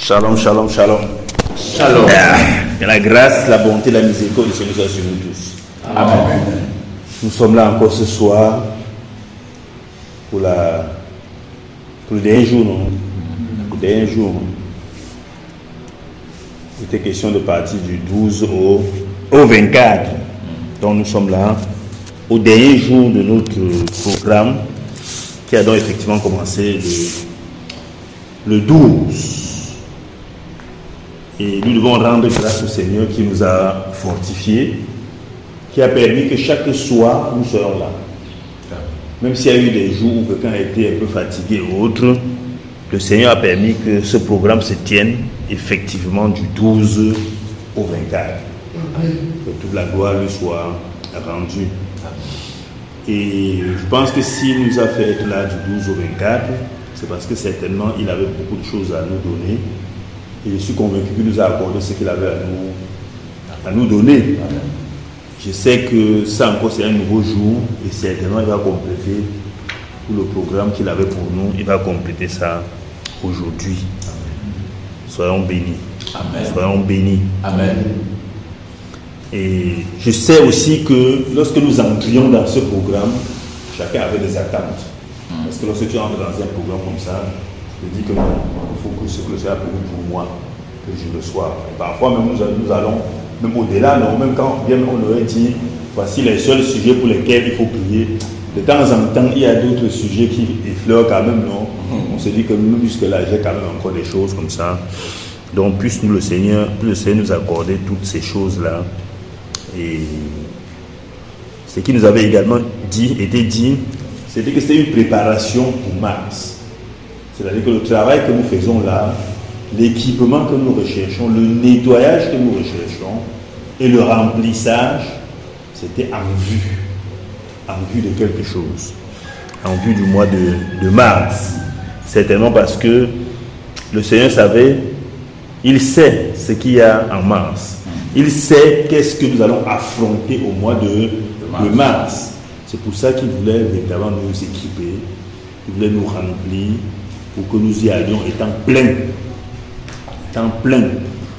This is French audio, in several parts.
Shalom, shalom, shalom. Shalom. Que la grâce, la bonté, la miséricorde du Seigneur soit sur nous tous. Amen. Nous sommes là encore ce soir pour le dernier jour, non? Le dernier jour. Il était question de partir du 12 au 24. Donc nous sommes là au dernier jour de notre programme qui a donc effectivement commencé le 12. Et nous devons rendre grâce au Seigneur qui nous a fortifiés, qui a permis que chaque soir nous soyons là. Même s'il y a eu des jours où quelqu'un a été un peu fatigué ou autre, le Seigneur a permis que ce programme se tienne effectivement du 12 au 24. Que toute la gloire lui soit rendue. Et je pense que s'il nous a fait être là du 12 au 24, c'est parce que certainement il avait beaucoup de choses à nous donner. Et je suis convaincu qu'il nous a accordé ce qu'il avait à nous donner. Je sais que ça encore c'est un nouveau jour et certainement il va compléter tout le programme qu'il avait pour nous. Il va compléter ça aujourd'hui. Soyons bénis. Amen. Soyons bénis. Amen. Et je sais aussi que lorsque nous entrions dans ce programme, chacun avait des attentes. Parce que lorsque tu entres dans un programme comme ça, je dis que non, il faut que ce que le Seigneur a prévu pour moi, que je le sois. Et parfois même nous allons, même au-delà, non, même quand bien on aurait dit, voici les seuls sujets pour lesquels il faut prier. De temps en temps, il y a d'autres sujets qui effleurent quand même, non? On se dit que nous, jusque-là, j'ai quand même encore des choses comme ça. Donc, puisse nous le Seigneur nous accorder toutes ces choses-là. Et ce qui nous avait également été dit, c'était que c'était une préparation pour mars. C'est-à-dire que le travail que nous faisons là, l'équipement que nous recherchons, le nettoyage que nous recherchons et le remplissage, c'était en vue de quelque chose, en vue du mois de mars. Certainement parce que le Seigneur savait, il sait ce qu'il y a en mars. Il sait qu'est-ce que nous allons affronter au mois de mars. C'est pour ça qu'il voulait véritablement nous équiper, il voulait nous remplir, pour que nous y allions étant pleins,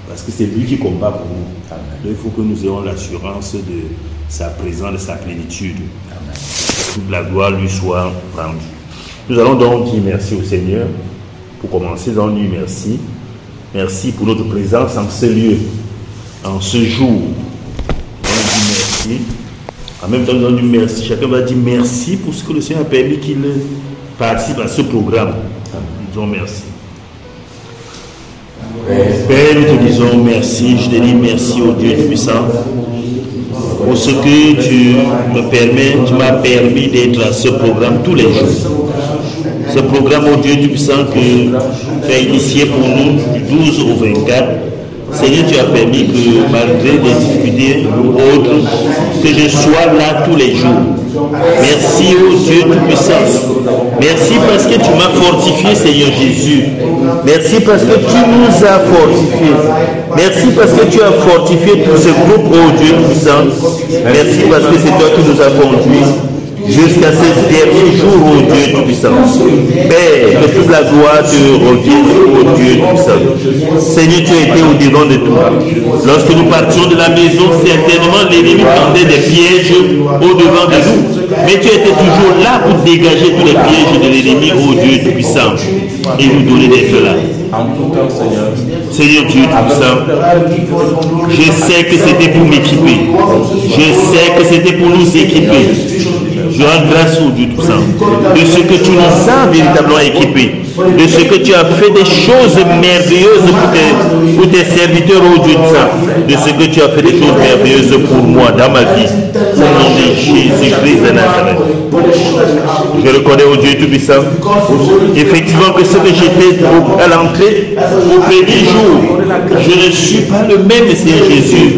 parce que c'est lui qui combat pour nous. Donc, il faut que nous ayons l'assurance de sa présence, de sa plénitude. Amen. Toute la gloire lui soit rendue. Nous allons donc dire merci au Seigneur. Pour commencer, nous allons dire merci. Merci pour notre présence en ce lieu, en ce jour. Nous allons dire merci. En même temps, nous allons dire merci. Chacun va dire merci pour ce que le Seigneur a permis qu'il participe à ce programme. Disons merci. Père, nous te disons merci. Je te dis merci au Dieu Tout-Puissant pour ce que tu m'as permis d'être à ce programme tous les jours. Ce programme au Dieu Tout-Puissant que tu as initié pour nous du 12 au 24. Seigneur, tu as permis que malgré des difficultés ou autres, que je sois là tous les jours. Merci au Dieu Tout-Puissant. Merci parce que tu m'as fortifié, Seigneur Jésus. Merci parce que tu nous as fortifiés. Merci parce que tu as fortifié tout ce groupe, au Dieu Tout-Puissant. Merci parce que c'est toi qui nous as conduits jusqu'à ce dernier jour, au Dieu Tout-Puissant. Père, que toute la gloire te revienne, au Dieu Tout-Puissant. Seigneur, tu as été au devant de tout. Lorsque nous partions de la maison, certainement l'ennemi tendait des pièges au devant de nous. Mais tu étais toujours là pour dégager tous les pièges de l'ennemi, au Dieu Tout-Puissant, et nous donner d'être là. Seigneur Dieu Tout-Puissant, je sais que c'était pour m'équiper. Je sais que c'était pour nous équiper. Je rends grâce au Dieu Tout-Puissant de ce que tu nous as véritablement équipés, de ce que tu as fait des choses merveilleuses pour tes serviteurs, au Dieu Tout-Puissant, de ce que tu as fait des choses merveilleuses pour moi dans ma vie, au nom de Jésus-Christ de Nazareth. Je reconnais au Dieu Tout-Puissant effectivement que ce que j'étais à l'entrée au premier jour, je ne suis pas le même, Seigneur Jésus.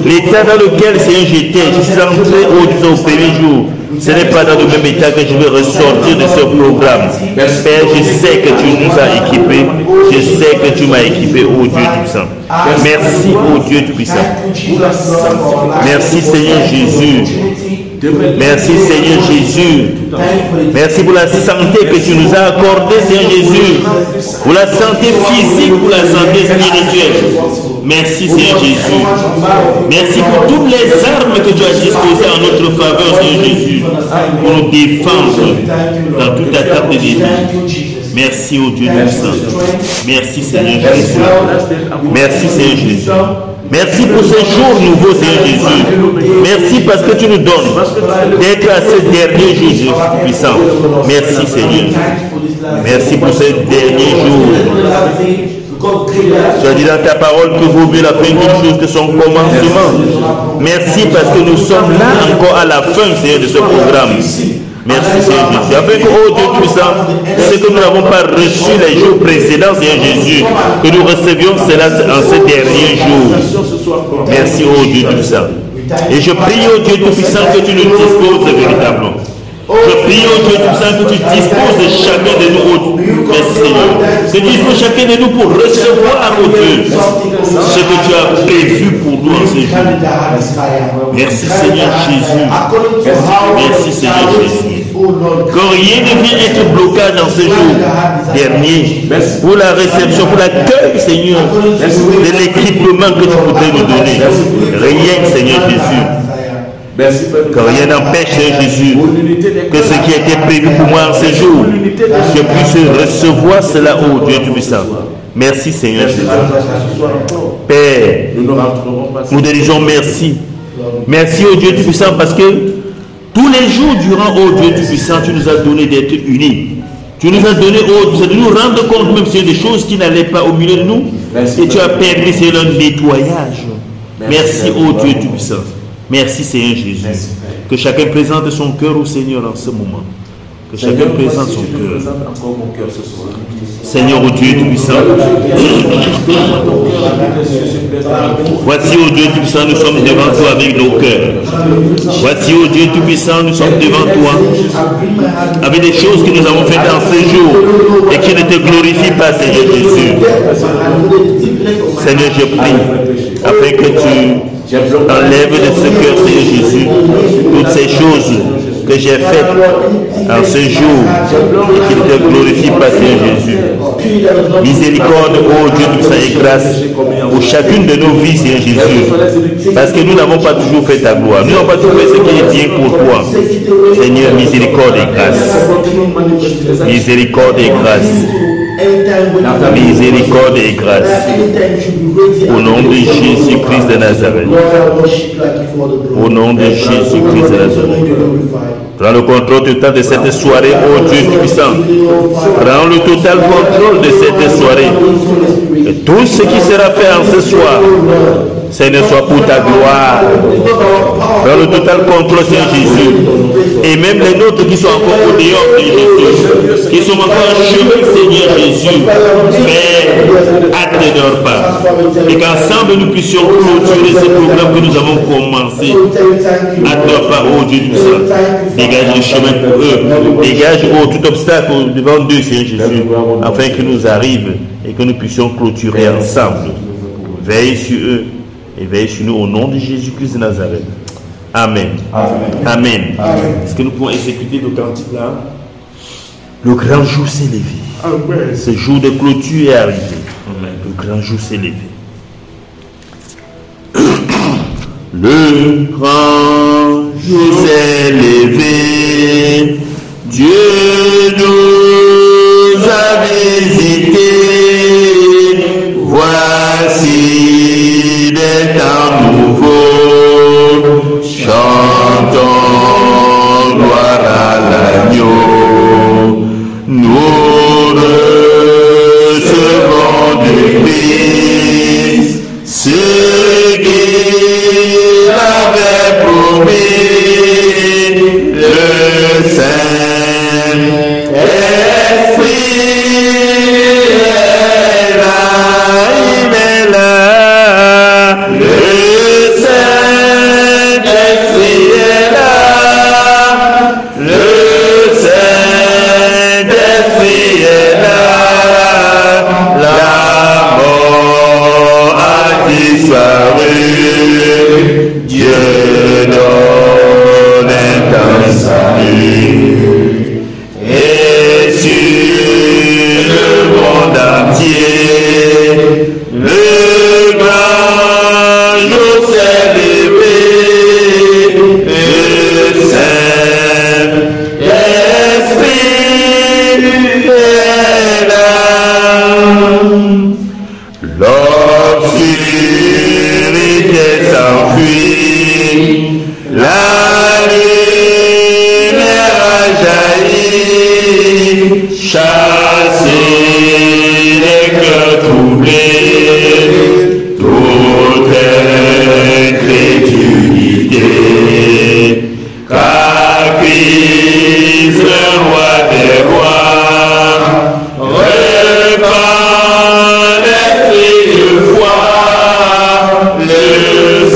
L'état dans lequel, Seigneur, j'étais, je suis entré au premier jour. Ce n'est pas dans le même état que je vais ressortir de ce programme. Père, je sais que tu nous as équipés. Je sais que tu m'as équipé, ô Dieu Tout-Puissant. Merci, ô Dieu Tout-Puissant. Merci, Seigneur Jésus. Merci, Seigneur Jésus. Merci pour la santé que tu nous as accordée, Seigneur Jésus. Pour la santé physique, pour la santé spirituelle. Merci, Seigneur Jésus. Merci pour toutes les armes que tu as disposées en notre faveur, Seigneur Jésus, pour nous défendre dans toute attaque de l'ennemi. Merci, ô Dieu Tout-Puissant. Merci, Seigneur Jésus. Merci, Seigneur Jésus. Merci pour ces jours nouveaux, Seigneur Jésus. Merci parce que tu nous donnes d'être à ce dernier jour, Dieu puissant. Merci, Seigneur. Merci pour ces derniers jours. Tu as dit dans ta parole que vaut mieux la fin d'une chose que son commencement. Merci parce que nous sommes là encore à la fin, Seigneur, de ce programme. Merci, Seigneur Jésus. Afin que, oh Dieu puissant, ce que nous n'avons pas reçu les jours précédents, Seigneur Jésus, que nous recevions cela en ces derniers jours. Merci, oh Dieu puissant. Et je prie, oh Dieu Tout-Puissant, que tu nous disposes véritablement. Je prie, oh Dieu Tout-Puissant, que tu disposes de chacun de nous, merci Seigneur. Que tu disposes chacun de nous pour recevoir, oh Dieu, ce que tu as prévu pour nous en ce jour. Merci Seigneur Jésus. Merci Seigneur Jésus. Que rien ne vienne être blocage dans ce jour dernier pour la réception, pour l'accueil, Seigneur, de l'équipement que tu voudrais nous donner. Rien, Seigneur Jésus. Que rien n'empêche, Seigneur Jésus, que ce qui a été prévu pour moi en ce jour, je puisse recevoir cela, ô Dieu Tout-Puissant. Merci, Seigneur Jésus. Père, nous te disons merci. Merci, ô Dieu Tout-Puissant, parce que tous les jours durant, ô Dieu Tout-Puissant, tu nous as donné d'être unis. Tu nous as donné, ô Dieu, de nous rendre compte même sur des choses qui n'allaient pas au milieu de nous. Et tu as permis, c'est le nettoyage. Merci, ô Dieu Tout-Puissant. Merci, Seigneur Jésus. Que chacun présente son cœur au Seigneur en ce moment. Que chacun présente son cœur. Seigneur, ô Dieu Tout-Puissant. Voici, ô Dieu Tout-Puissant, nous sommes devant toi avec nos cœurs. Voici, ô Dieu Tout-Puissant, nous sommes devant toi avec des choses que nous avons faites dans ce jour et qui ne te glorifient pas, Seigneur Jésus. Seigneur, je prie afin que tu enlèves de ce cœur, Seigneur Jésus, toutes ces choses que j'ai faites en ce jour et qui ne te glorifient pas, Seigneur Jésus. Miséricorde, ô Dieu Tout-Puissant et grâce pour chacune de nos vies, Seigneur Jésus. Parce que nous n'avons pas toujours fait ta gloire. Nous n'avons pas toujours fait ce qui est bien pour toi. Seigneur, miséricorde et grâce. Miséricorde et grâce. Miséricorde et grâce. Au nom de Jésus-Christ de Nazareth. Au nom de Jésus-Christ de Nazareth. Prends le contrôle total de cette soirée, ô Dieu Tout-Puissant. Prends le total contrôle de cette soirée. Et tout ce qui sera fait en ce soir, Seigneur, soit pour ta gloire. Prends le total contrôle, Seigneur Jésus. Et même les nôtres qui sont encore au dehors, Seigneur Jésus, qui sont encore en chemin, Seigneur Jésus, Père, hâte de leur part. Et qu'ensemble nous puissions clôturer ce programme que nous avons commencé. Hâte de leur part, ô Dieu Tout-Puissant. Dégage le chemin pour eux. Dégage tout obstacle devant d'eux, Seigneur Jésus, afin qu'ils nous arrivent et que nous puissions clôturer ensemble. Veille sur eux et veille sur nous au nom de Jésus-Christ de Nazareth. Amen. Amen. Amen. Est-ce que nous pouvons exécuter le cantique là? Le grand jour s'est levé. Ce jour de clôture est arrivé. Amen. Le grand jour s'est levé. Le grand jour s'est levé. Dieu nous a visités. Voici des temps nouveaux. Chantons gloire à l'agneau. Nous recevons du Christ ce qu'il avait promis. Le Saint L'obscurité s'enfuit, la lumière a jailli, chasser les cœurs troublés, toute incrédulité, car Christ, le roi des rois, répand l'esprit de foi, le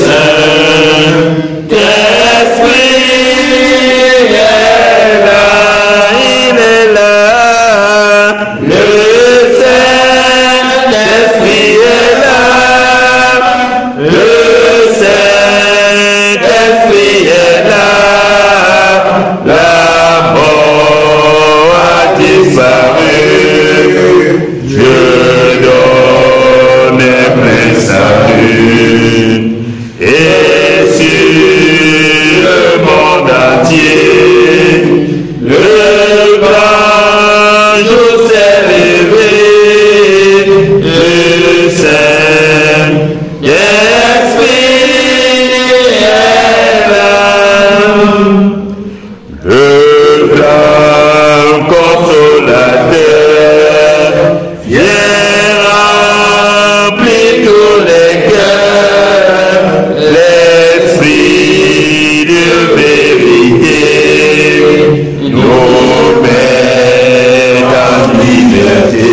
Saint-Esprit est là, il est là, le Saint-Esprit est là, le Saint-Esprit est là, la mort a disparu, Dieu donne plein salut, et sur le monde entier, le grand jour s'est levé, le Saint-Esprit est là, le grand consolateur vient remplir tous les cœurs, l'esprit de vérité nous met en liberté,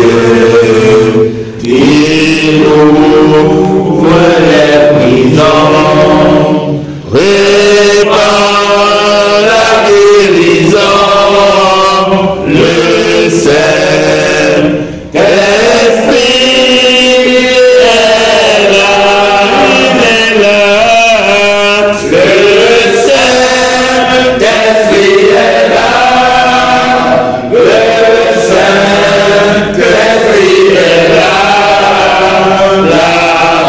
il ouvre les prisons, répand la guérison, le Saint-Esprit est là, il est là, le Saint-Esprit est là, le Saint-Esprit est là, la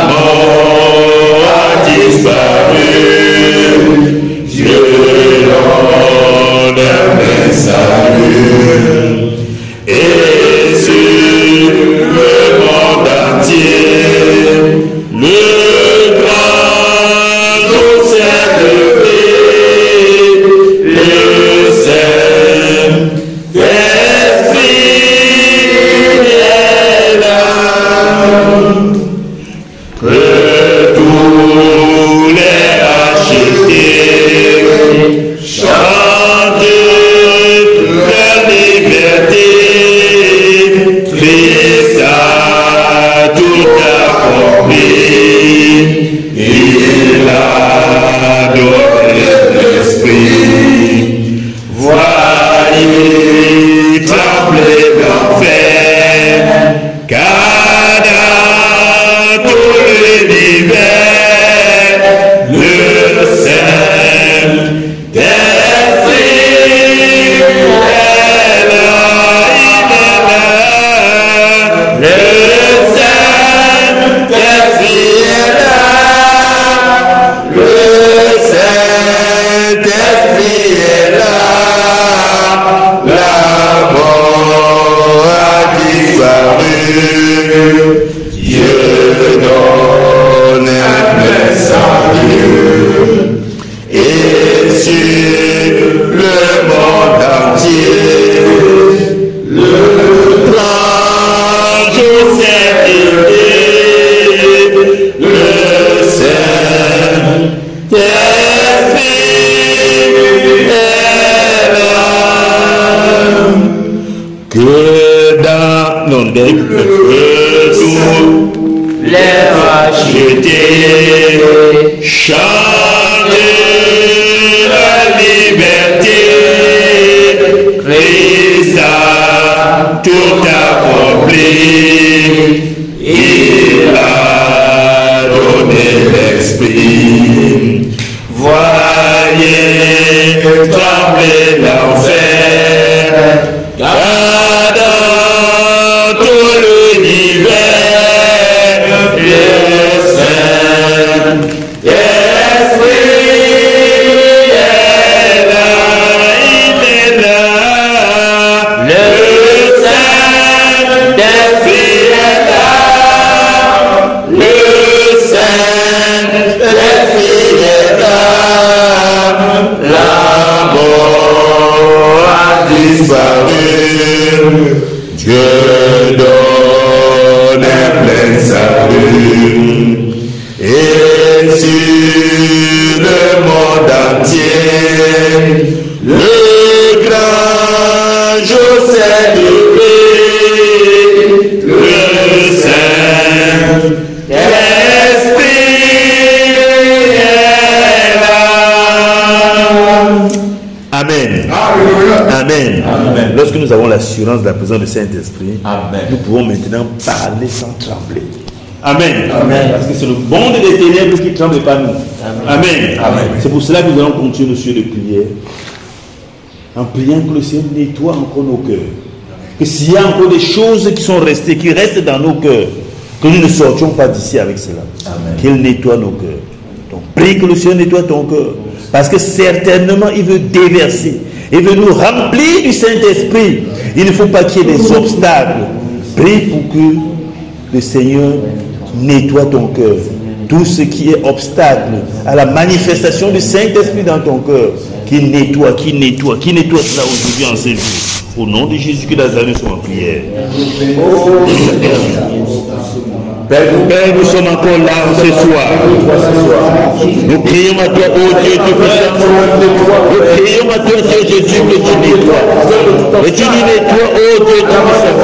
mort a disparu, Dieu donne un salut, et sur le monde entier, le grand jour s'est levé, le Saint-Esprit est là, que tous les rachetés chantent leur liberté, Christ a tout accompli, il a donné l'esprit, voyez trembler l'enfer, car dans tout l'univers, le Saint-Esprit est là, il est là, le Saint-Esprit est là, le Saint-Esprit est là, la mort a disparu, Dieu donne un plein salut, et sur le monde entier, le grand jour s'est levé, le Saint-Esprit est là, que dans nos tous les rachetés chantent la liberté, Christ a tout accompli, il a donné l'esprit, voyez trembler l'enfer, car dans tout l'univers, le Saint-Esprit est là, il est là, le Saint-Esprit est là, l'assurance de la présence du Saint-Esprit, nous pouvons maintenant parler sans trembler. Amen. Amen. Parce que c'est le monde des ténèbres qui ne tremble pas nous. Amen. Amen. C'est pour cela que nous allons continuer, monsieur, de prier. En priant que le Seigneur nettoie encore nos cœurs. Que s'il y a encore des choses qui sont restées, qui restent dans nos cœurs, que nous ne sortions pas d'ici avec cela. Qu'il nettoie nos cœurs. Donc prie que le Seigneur nettoie ton cœur. Parce que certainement il veut déverser. Il veut nous remplir du Saint-Esprit. Il ne faut pas qu'il y ait des obstacles. Prie pour que le Seigneur nettoie ton cœur. Tout ce qui est obstacle à la manifestation du Saint-Esprit dans ton cœur, qu'il nettoie cela aujourd'hui en ces jours. Au nom de Jésus-Christ de Nazareth, nous sommes en prière. Père, nous sommes encore là ce soir. Nous crions à toi, oh Dieu Tout-Puissant. Nous crions à toi, Dieu Jésus, que tu nettoies. Et tu nous nettoies, oh Dieu Tout-Puissant.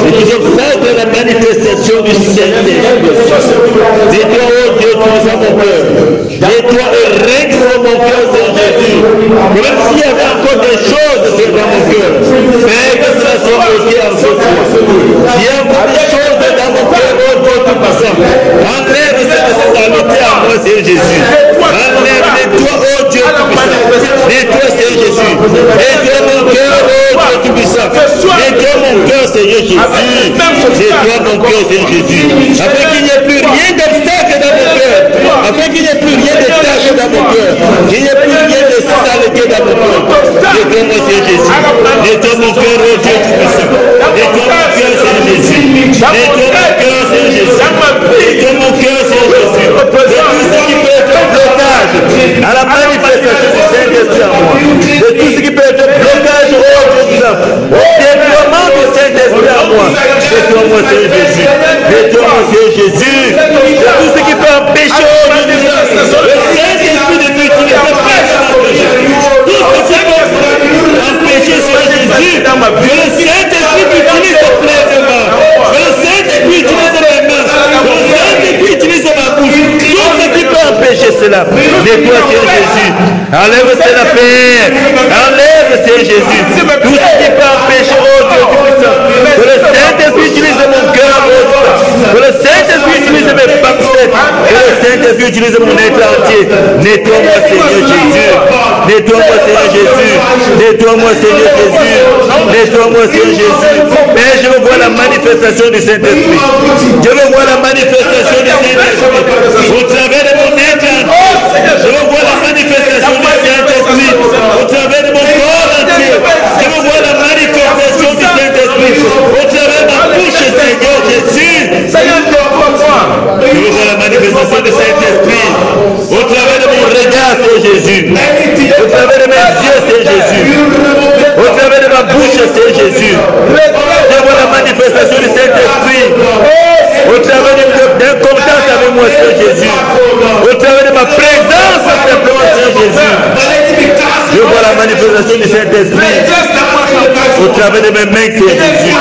Et tu nous fais de la manifestation du Saint-Esprit. Nettoie, oh Dieu Tout-Puissant, mon cœur. Nettoie et règne sur mon cœur, Seigneur Jésus. Même s'il y avait encore des choses dans mon cœur, Père, que cela soit ôté en ce soir. S'il y a encore des choses dans mon cœur, oh Dieu Tout-Puissant, enlève cette saleté à moi, Seigneur Jésus. Enlève, nettoie, oh Dieu Tout-Puissant. Nettoie, Seigneur Jésus. Nettoie mon cœur, oh Dieu Tout-Puissant. Nettoie mon cœur, Seigneur Jésus. Nettoie mon cœur, Seigneur Jésus. Afin qu'il n'y ait plus rien d'obstacle dans mon cœur. Afin qu'il n'y ait plus rien de tâche dans mon cœur. Qu'il n'y ait plus rien de saleté dans mon cœur. Nettoie moi, Seigneur Jésus. Nettoie mon cœur, oh Dieu Tout-Puissant. Nettoie mon cœur, Seigneur Jésus. Nettoie mon cœur, Seigneur Jésus. Nettoie mon cœur, Seigneur Jésus. De tout ce qui peut être blocage à la manifestation du Saint-Esprit en moi. De tout ce qui peut être blocage, oh Dieu Tout-Puissant. Au déploiement du Saint-Esprit en moi. Nettoie-moi, Seigneur Jésus. Nettoie-moi, Seigneur Jésus. De tout ce qui peut empêcher, oh Dieu Tout-Puissant, le Saint-Esprit de m'utiliser pleinement. Tout ce qui peut empêcher, Seigneur Jésus, que le Saint-Esprit m'utilise pleinement. Que le Saint-Esprit utilise mes mains. Que le Saint-Esprit utilise ma bouche. Tout ce qui peut empêcher cela. Nettoie, Seigneur Jésus. Enlève cela, Père. Enlève, Seigneur Jésus. Tout ce qui peut empêcher, oh Dieu Tout-Puissant. Que le Saint-Esprit utilise mon cœur, oh Dieu. Que le Saint-Esprit utilise mes pensées. Que le Saint-Esprit utilise mon être entier. Nettoie-moi, Seigneur Jésus. Nettoie-moi, Seigneur Jésus. Nettoie-moi, Seigneur Jésus. Nettoie-moi, Seigneur Jésus. Père, je veux voir la manifestation du Saint-Esprit. Je veux voir la manifestation du Saint-Esprit. Au travers de mon être entier. Je veux voir la manifestation du Saint-Esprit. Au travers de mon corps entier. Je veux voir la manifestation du Saint-Esprit. Au travers de ma bouche, Seigneur Jésus. Je veux voir la manifestation du Saint-Esprit. Au travers de mon regard, Seigneur Jésus. Au travers de mes yeux, Seigneur Jésus. Au travers de ma bouche, Seigneur Jésus. Je vois la manifestation du Saint-Esprit. Au travers d'un contact avec moi, Seigneur Jésus. Au travers de ma présence, simplement, Seigneur Jésus. Je vois la manifestation du Saint-Esprit. Au travers de mes mains, Seigneur Jésus.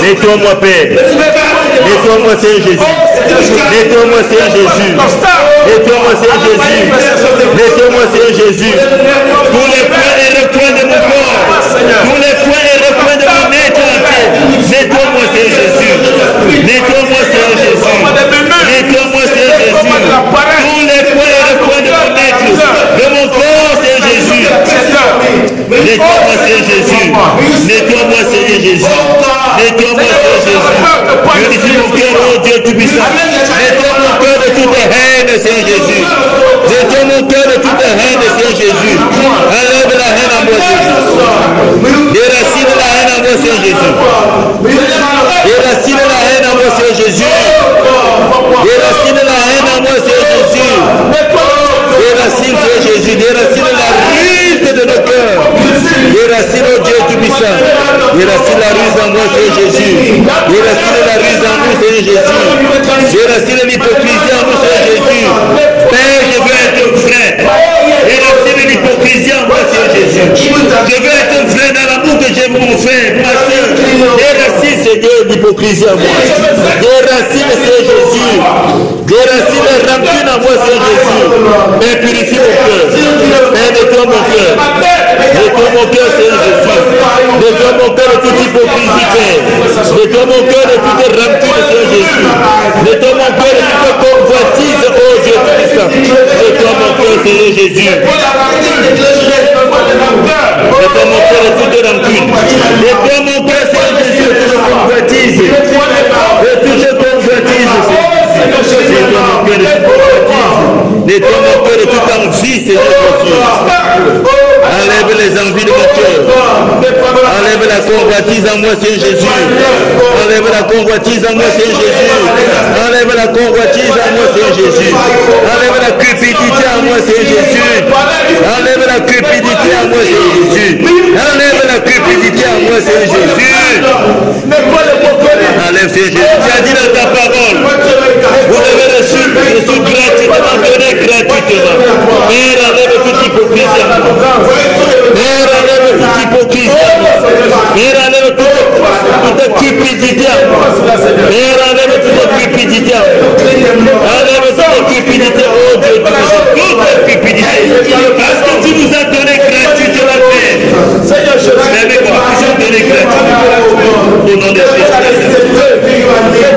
Nettoie-moi, Père. Nettoie-moi, Seigneur Jésus. Nettoie-moi, Seigneur Jésus. Nettoie-moi, Seigneur Jésus. Nettoie-moi, Seigneur Jésus. Tous les points et recoins de mon corps. Tous les points et recoins de mon être entier. Nettoie-moi, Seigneur Jésus. Nettoie-moi, Seigneur Jésus. Nettoie-moi, Seigneur Jésus. Tous les points et recoins de mon être. De mon corps, Seigneur Jésus. Nettoie-moi, Seigneur Jésus. Nettoie-moi, Seigneur Jésus. Nettoie-moi, Seigneur Jésus. Purifie mon cœur, oh Dieu Tout-Puissant. Nettoie mon cœur de toute haine, Seigneur Jésus. Nettoie mon cœur de toute haine, Seigneur Jésus. Enlève la haine en moi, Jésus. Déracine la haine en moi, Seigneur Jésus. Déracine la haine en moi, Seigneur Jésus. Déracine la haine en moi, Seigneur Jésus. Déracine, Seigneur Jésus. Déracine la ruse de nos cœurs. Déracine, oh Dieu Tout-Puissant. Déracine la ruse en moi, Seigneur Jésus. Déracine la ruse en nous, Seigneur Jésus. Déracine l'hypocrisie en nous, Seigneur Jésus. Père, je veux être vrai. Déracine l'hypocrisie en moi, Seigneur Jésus. Je veux être vrai dans l'amour que j'ai pour mon frère, ma soeur. Déracine, Seigneur, l'hypocrisie en moi. Déracine, Seigneur Jésus. Déracine la rancune en moi, Seigneur Jésus. Père, purifie mon cœur. Père, nettoie mon cœur. Nettoie mon cœur, Seigneur Jésus. Nettoie mon cœur de Jésus. Nettoie mon cœur de toute rancune. Nettoie mon cœur, Seigneur Jésus, de toute convoitise. De toute convoitise, Nettoie mon cœur de toute convoitise. Nettoie mon cœur de toute envie, Seigneur Jésus. Enlève les envies de mon cœur. Enlève la convoitise en moi, Seigneur Jésus. Enlève la convoitise en moi, Seigneur Jésus. Enlève la convoitise en moi, Seigneur Jésus. Enlève la cupidité en moi, Seigneur Jésus. Enlève la cupidité en moi, Seigneur Jésus. Enlève la cupidité en moi, Seigneur Jésus. Enlève, Seigneur Jésus. Tu as dit dans ta parole, vous avez reçu gratuitement, donné gratuitement. Père, enlève toute hypocrisie en moi. Père, enlève toute hypocrisie en moi. Père, enlève toute cupidité en moi. Père, enlève toute cupidité en moi. Enlève toute cupidité, oh Dieu, toute cupidité. Parce que tu nous as donné gratuitement, Père. Seigneur, je t'aime, tu nous as donné gratuitement. Au nom de Jésus.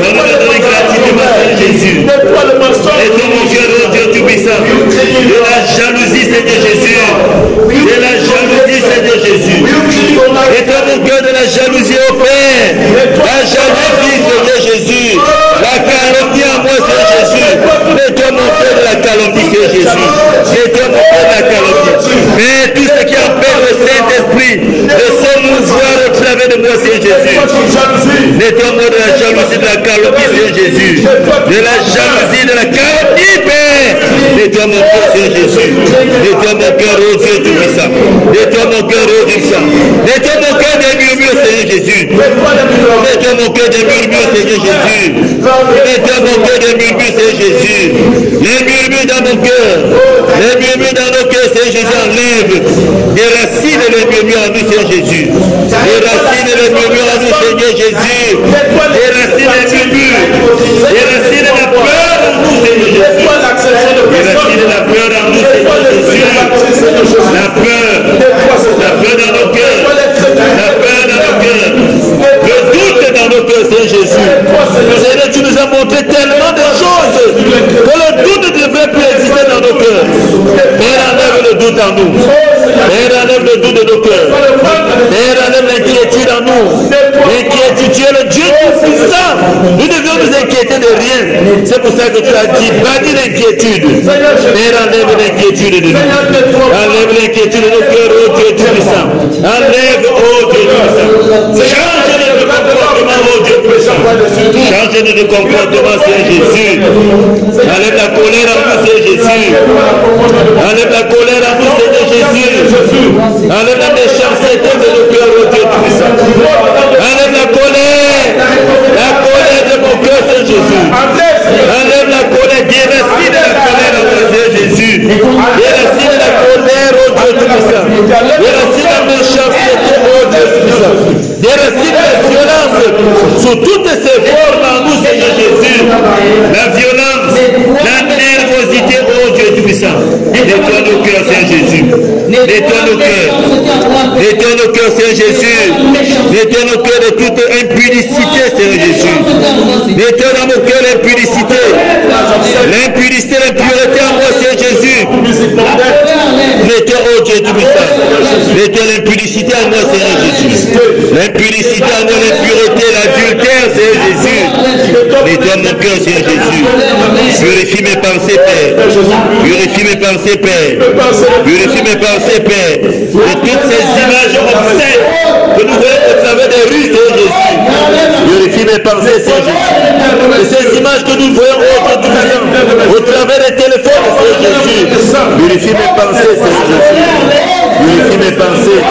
Nous nous as donné gratuitement, Jésus. Et ton mon cœur, oh Dieu tout-puissant. De la jalousie, Seigneur Jésus. De la jalousie, Seigneur Jésus. Et ton mon cœur de la jalousie, oh Père. La jalousie, Seigneur Jésus. La calomnie en moi, Seigneur Jésus. Nettoie mon cœur de la calomnie, Seigneur Jésus. Nettoie mon cœur de la calomnie. Mais tout ce qui empêche le Saint-Esprit de se mouvoir au travers de moi, Seigneur Jésus. Nettoie-moi de la jalousie, de la calomnie, Seigneur Jésus. De la jalousie, de la calomnie, Père. Nettoie mon cœur, Seigneur Jésus. Nettoie mon cœur, oh Dieu tout-puissant. Nettoie mon cœur, oh Dieu tout-puissant. Nettoie mon cœur des murmures, Seigneur Jésus. Nettoie mon cœur des murmures, Seigneur Jésus. Nettoie mon cœur des murmures, Seigneur Jésus. Les murmures dans mon cœur. Les murmures dans nos cœurs, Seigneur Jésus, enlève. Des racines et les murmures en nous, Seigneur Jésus. Des racines et les murmures en nous, Seigneur Jésus. Des racines et les murmures. Des racines et la peur en nous, Seigneur Jésus. Des racines et la peur en nous, Seigneur Jésus. La peur dans nos cœurs. La peur dans nos cœurs. Le doute dans nos cœurs, Seigneur Jésus. Seigneur, tu nous as montré tellement de choses que le doute ne devrait plus exister dans nos cœurs. Père, enlève le doute en nous. Père, enlève le doute de nos cœurs. Père, enlève l'inquiétude en nous. L'inquiétude, tu es le Dieu tout-puissant. Nous devions nous inquiéter de rien. C'est pour ça que tu as dit, bâtis l'inquiétude. Père, enlève l'inquiétude de nous. Enlève l'inquiétude de nos cœurs, oh Dieu tout-puissant. Enlève, oh Dieu tout-puissant. Change notre comportement, oh Dieu tout-puissant. Change notre comportement, Seigneur Jésus. Enlève la colère en nous, Seigneur Jésus. Enlève la colère en nous, Seigneur Jésus. Enlève la méchanceté de nos cœurs, oh Dieu tout-puissant. Enlève la colère de mon cœur, Seigneur Jésus. Enlève la colère, déracine de la colère en moi, Seigneur Jésus. Déracine de la colère, oh Dieu tout-puissant. Déracine de la méchanceté, oh Dieu tout-puissant. Déracine de la violence sous toutes ces formes en nous, Seigneur Jésus. La violence, la nervosité, oh Dieu tout-puissant. Nettoie nos cœurs, Seigneur Jésus. Nettoie nos cœurs. Nettoie nos cœurs, Seigneur Jésus. Nettoie nos cœurs de toute impudicité, Seigneur Jésus. Nettoie dans nos cœurs l'impudicité. L'impudicité, l'impureté en moi, Seigneur Jésus. Nettoie, oh Dieu tout-puissant. Nettoie l'impudicité en moi, Seigneur Jésus. L'impudicité en moi, l'impureté, l'adultère, Seigneur Jésus. Nettoie mon cœur, Seigneur Jésus. Purifie mes pensées, Père. Purifie mes pensées, Père. Purifie mes pensées, Père. De toutes ces images obscènes que nous voyons au travers des rues, Seigneur Jésus. Purifie mes pensées, Seigneur Jésus. De ces images que nous voyons au travers des téléphones, Seigneur Jésus. Purifie mes pensées, Seigneur Jésus. Purifie mes pensées.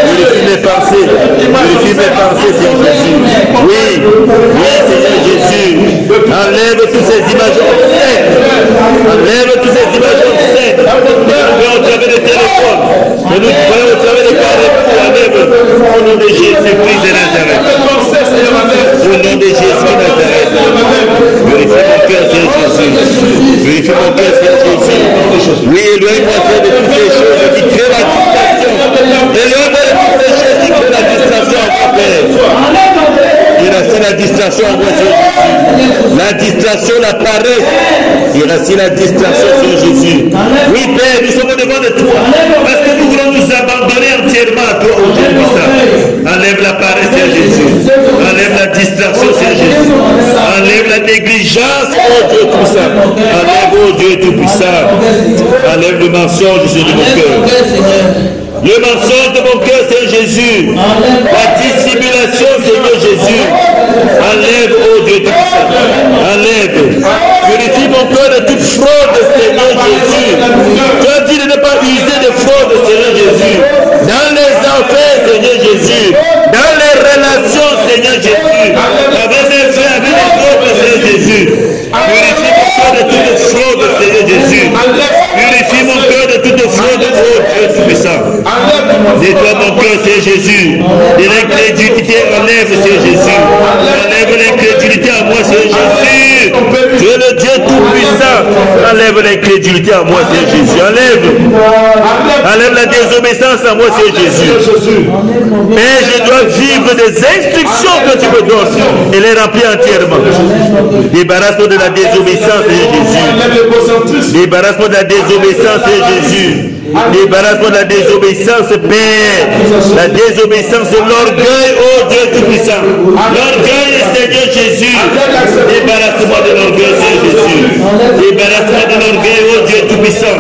Purifie mes pensées. Purifie mes pensées, Seigneur Jésus. Oui, oui, Seigneur Jésus. Enlève toutes ces images obscènes. Enlève toutes ces images obscènes. Au travers des téléphones. Que nous voyons au travers des carrefours. Enlève. Au nom de Jésus-Christ de Nazareth. Au nom de Jésus de Nazareth. Purifie mon cœur, Seigneur Jésus. Purifie mon cœur, Seigneur Jésus. Oui, éloigne-moi de toutes ces choses qui créent la distraction. Éloigne-moi de toutes ces choses qui créent la distraction en mon Père. Déracine la distraction en moi, Seigneur Jésus. La distraction, la paresse. Irracine la distraction, Seigneur Jésus. Oui, Père, nous sommes devant de toi. Parce que nous voulons nous abandonner entièrement à toi, ô Dieu puissant. Enlève la paresse, Seigneur Jésus. Enlève la distraction, Seigneur Jésus. Enlève la négligence, ô Dieu puissant. Enlève, ô Dieu tout-puissant. Enlève le mensonge, Seigneur, de mon cœur. Le mensonge de mon cœur, Seigneur Jésus. La dissimulation, Seigneur Jésus. Enlève, ô Dieu tout-puissant. Enlève. Purifie mon cœur de toute fraude, Seigneur Jésus. Tu as dit de ne pas user de fraude, Seigneur Jésus. Dans les affaires, Seigneur Jésus. Dans les relations, Seigneur Jésus. Avec mes frères, avec les autres, Seigneur Jésus. Purifie mon cœur de toute fraude, Seigneur Jésus. Purifie mon cœur de toute fraude, ô Dieu tout-puissant. Nettoie mon cœur, Seigneur Jésus. De l'incrédulité, enlève, Seigneur Jésus. Enlève l'incrédulité à moi, Seigneur Jésus. Tu es le Dieu tout-puissant. Enlève l'incrédulité à moi, Seigneur Jésus. Enlève la désobéissance à moi, Seigneur Jésus. Mais je dois vivre des instructions que tu me donnes et les remplir entièrement. Débarrasse-moi de la désobéissance, Seigneur Jésus. Débarrasse-moi de la désobéissance, Seigneur Jésus. Débarrasse-moi de la désobéissance, Père. La désobéissance de l'orgueil, ô Dieu tout-puissant. L'orgueil, Seigneur Jésus. Débarrasse-moi de l'orgueil, Seigneur Jésus. Débarrasse-moi de l'orgueil, ô Dieu tout-puissant.